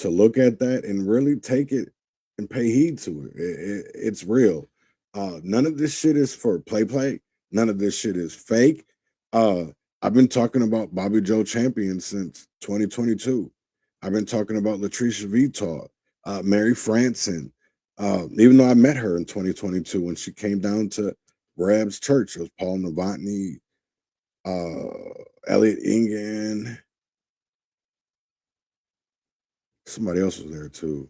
look at that and really take it and pay heed to it. It's real. None of this shit is for play. None of this shit is fake. I've been talking about Bobby Joe Champion since 2022. I've been talking about Latricia Vitaw, Mary Franson, even though I met her in 2022 when she came down to Rab's church. It was Paul Novotny, Elliot Ingen. Somebody else was there too.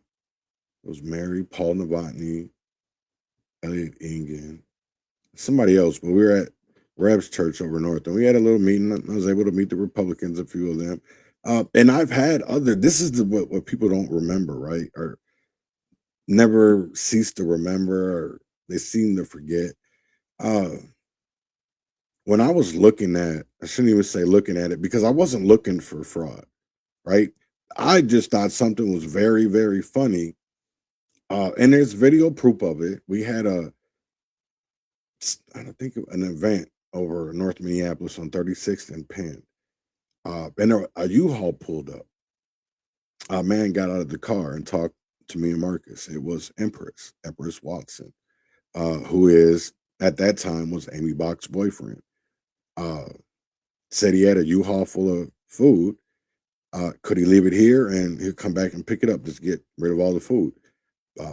It was Mary, Paul Novotny, Elliot Ingen, somebody else. But we were at Rab's church over north, and we had a little meeting. I was able to meet the Republicans, a few of them. And I've had this is what people don't remember, right? Or never cease to remember, or they seem to forget. When I was looking at, I shouldn't even say looking at it, because I wasn't looking for fraud, right? I just thought something was very, very funny. And there's video proof of it. We had I don't think an event over North Minneapolis on 36th and Penn. And a U-Haul pulled up. A man got out of the car and talked to me and Marcus. It was Empress Watson, who is at that time was Amy Bach's boyfriend. Said he had a U-Haul full of food. Could he leave it here and he'll come back and pick it up, just get rid of all the food?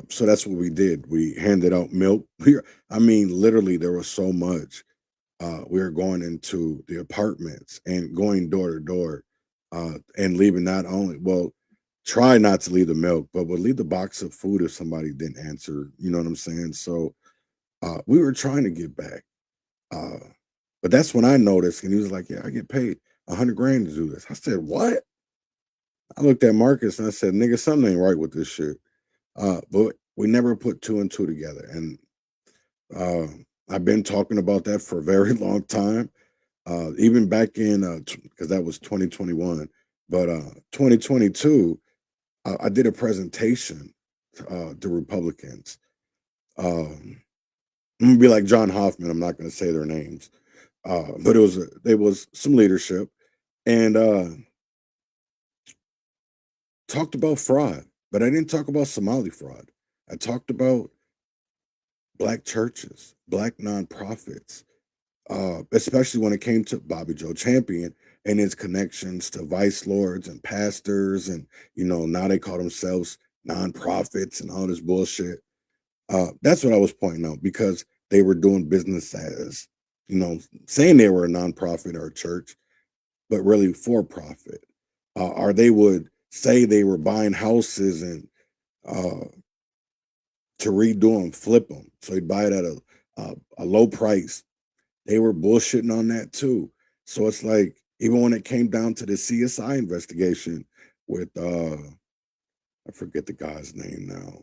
So that's what we did. We handed out milk. I mean, literally, there was so much. We were going into the apartments and going door to door and leaving not only, well, try not to leave the milk, but we'll leave the box of food if somebody didn't answer. You know what I'm saying? So we were trying to get back. But that's when I noticed, and he was like, yeah, I get paid $100,000 to do this. I said, what? I looked at Marcus and I said, nigga, something ain't right with this shit. But we never put two and two together. And I've been talking about that for a very long time. Even back in, because that was 2021, but 2022, I did a presentation to Republicans. I'm gonna be like John Hoffman. I'm not gonna say their names, but it was some leadership, and talked about fraud. But I didn't talk about Somali fraud. I talked about Black churches, Black nonprofits, especially when it came to Bobby Joe Champion and his connections to vice lords and pastors, and now they call themselves nonprofits and all this bullshit. That's what I was pointing out, because they were doing business as, saying they were a nonprofit or a church, but really for profit. Or they would say they were buying houses and to redo them, flip them. So he'd buy it at a low price. They were bullshitting on that too. So it's like, even when it came down to the CSI investigation with, I forget the guy's name now,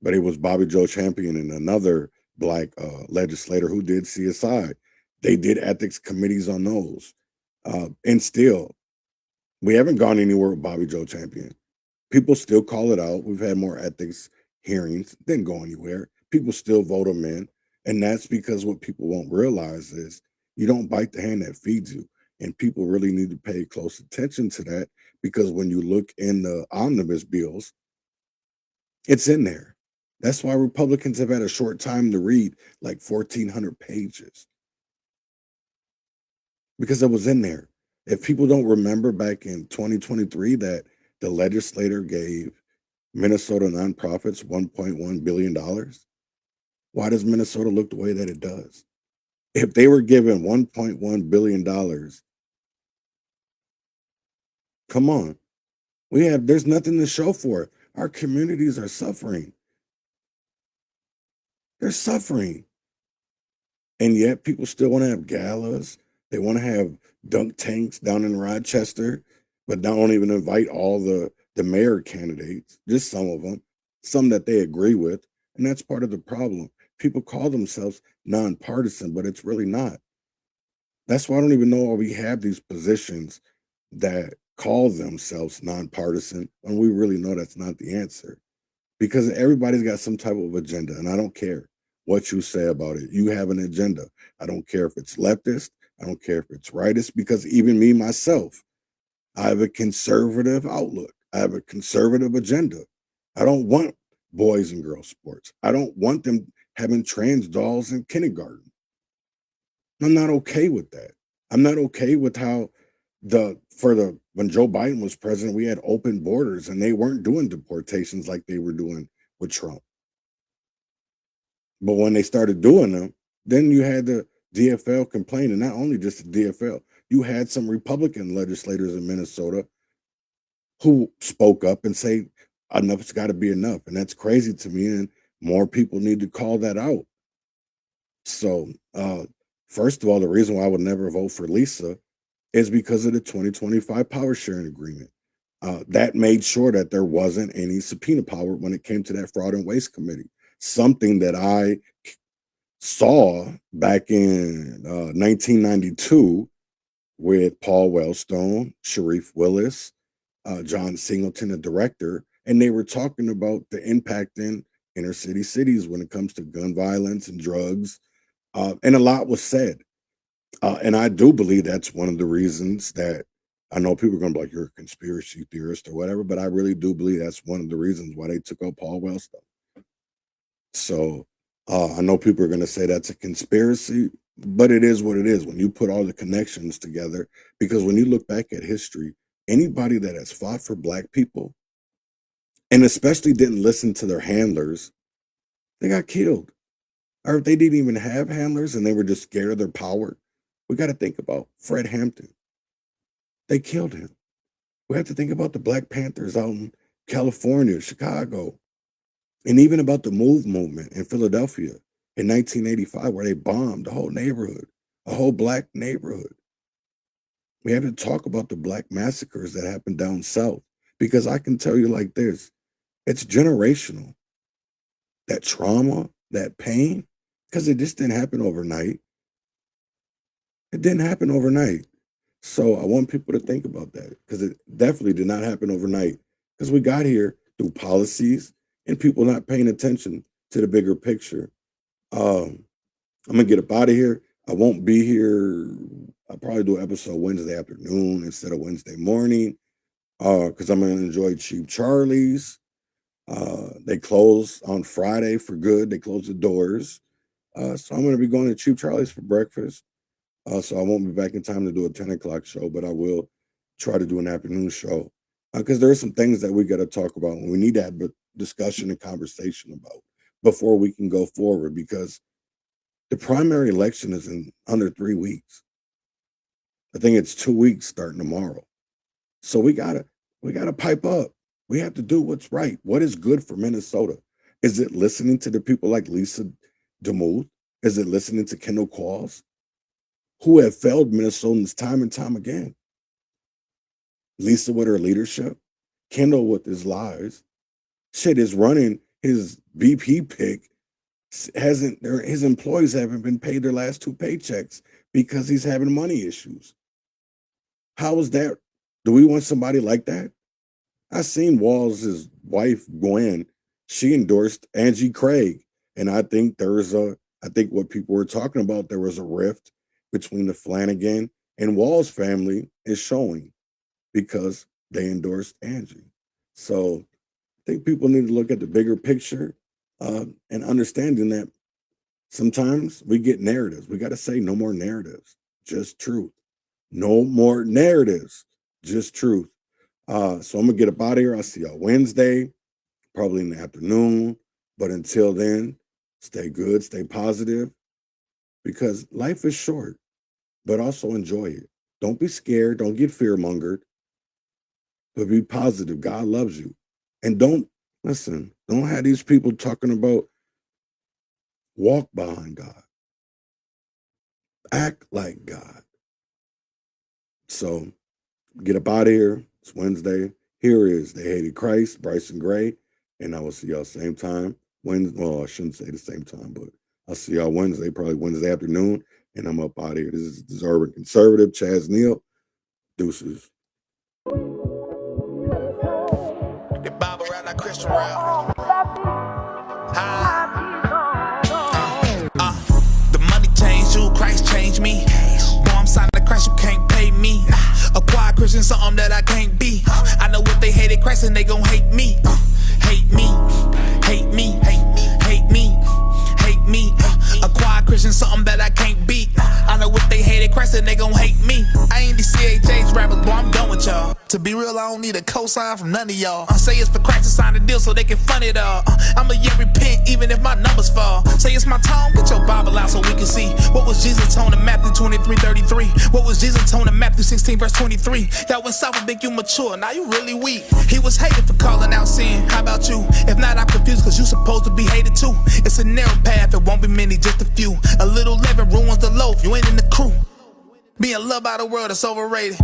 but it was Bobby Joe Champion and another Black legislator who did CSI. They did ethics committees on those. And still, we haven't gone anywhere with Bobby Joe Champion. People still call it out. We've had more ethics hearings, didn't go anywhere. People still vote them in. And that's because what people won't realize is you don't bite the hand that feeds you. And people really need to pay close attention to that, because when you look in the omnibus bills, it's in there. That's why Republicans have had a short time to read like 1,400 pages, because it was in there. If people don't remember back in 2023 that the legislator gave Minnesota nonprofits $1.1 billion, why does Minnesota look the way that it does? If they were given $1.1 billion, come on. There's nothing to show for it. Our communities are suffering. They're suffering. And yet people still want to have galas. They want to have dunk tanks down in Rochester, but don't even invite all the mayor candidates, just some of them, some that they agree with. And that's part of the problem. People call themselves nonpartisan, but it's really not. That's why I don't even know why we have these positions that call themselves nonpartisan, when we really know that's not the answer. Because everybody's got some type of agenda, and I don't care what you say about it. You have an agenda. I don't care if it's leftist. I don't care if it's rightist, because even me, myself, I have a conservative outlook. I have a conservative agenda. I don't want boys and girls sports. I don't want them having trans dolls in kindergarten. I'm not okay with that. I'm not okay with how when Joe Biden was president, we had open borders and they weren't doing deportations like they were doing with Trump. But when they started doing them, then you had the DFL complain, and not only just the DFL, you had some Republican legislators in Minnesota who spoke up and say, enough's got to be enough. And that's crazy to me. And more people need to call that out. So, first of all, the reason why I would never vote for Lisa is because of the 2025 power sharing agreement. That made sure that there wasn't any subpoena power when it came to that fraud and waste committee. Something that I saw back in 1992 with Paul Wellstone, Sharif Willis, John Singleton, the director, and they were talking about the impact in inner city cities when it comes to gun violence and drugs, And a lot was said. And I do believe that's one of the reasons that I know people are going to be like, you're a conspiracy theorist or whatever, but I really do believe that's one of the reasons why they took out Paul Wellstone. So I know people are going to say that's a conspiracy, but it is what it is when you put all the connections together. Because when you look back at history, anybody that has fought for Black people and especially didn't listen to their handlers, they got killed. Or if they didn't even have handlers and they were just scared of their power, we got to think about Fred Hampton. They killed him. We have to think about the Black Panthers out in California, Chicago, and even about the MOVE movement in Philadelphia in 1985, where they bombed the whole neighborhood, a whole Black neighborhood. We have to talk about the Black massacres that happened down south, because I can tell you like this, it's generational. That trauma, that pain, because it just didn't happen overnight. It didn't happen overnight. So I want people to think about that, because it definitely did not happen overnight, because we got here through policies and people not paying attention to the bigger picture. I'm going to get up out of here. I won't be here. I'll probably do an episode Wednesday afternoon instead of Wednesday morning, because I'm going to enjoy Cheap Charlie's. They close on Friday for good. They close the doors. So I'm going to be going to Cheap Charlie's for breakfast. So I won't be back in time to do a 10 o'clock show, but I will try to do an afternoon show, because there are some things that we got to talk about and we need to have a discussion and conversation about before we can go forward, because the primary election is in under 3 weeks. I think it's 2 weeks starting tomorrow. So we gotta pipe up. We have to do what's right. What is good for Minnesota? Is it listening to the people like Lisa DeMuth? Is it listening to Kendall Qualls, who have failed Minnesotans time and time again? Lisa with her leadership, Kendall with his lies. Shit is running his BP pick. His employees haven't been paid their last 2 paychecks because he's having money issues. How is that? Do we want somebody like that? I seen Walls' wife, Gwen, she endorsed Angie Craig. And I think what people were talking about, there was a rift between the Flanagan and Walls family is showing because they endorsed Angie. So I think people need to look at the bigger picture and understanding that sometimes we get narratives. We got to say no more narratives, just truth. No more narratives, just truth. So I'm going to get up out of here. I'll see y'all Wednesday, probably in the afternoon. But until then, stay good, stay positive, because life is short, but also enjoy it. Don't be scared. Don't get fear-mongered, but be positive. God loves you. And don't have these people talking about walk behind God. Act like God. So get up out of here. It's Wednesday. Here is the Hated Christ, Bryson Gray, and I will see y'all same time. Well, I shouldn't say the same time, but I'll see y'all Wednesday, probably Wednesday afternoon, and I'm up out of here. This is Urban Conservative, Chaz Neal. Deuces. The Bible around that Christian realm. The money changed you, Christ changed me. Boy, I'm signed to Christ, you can't pay me. A quiet Christian, something that I can't be. I know if they hated Christ, then they gon' hate me. Hate me, hate me, hate me, hate me. A quiet Christian, something that I can't be. I know if they hated Christ, then they gon' hate me. I ain't the CHH rappers, boy, I'm done with y'all. To be real, I don't need a cosign from none of y'all. Say it's for Christ to sign the deal so they can fund it all. I'ma repent even if my numbers fall. Say it's my tone, get your Bible out so we can see. What was Jesus' tone in Matthew 23:33? What was Jesus' tone in Matthew 16 verse 23? Y'all went south and think you mature, now you really weak. He was hated for calling out sin, how about you? If not, I'm confused cause you supposed to be hated too. It's a narrow path, it won't be many, just a few. A little leaven ruins the loaf, you ain't in the crew. Being loved by the world is overrated.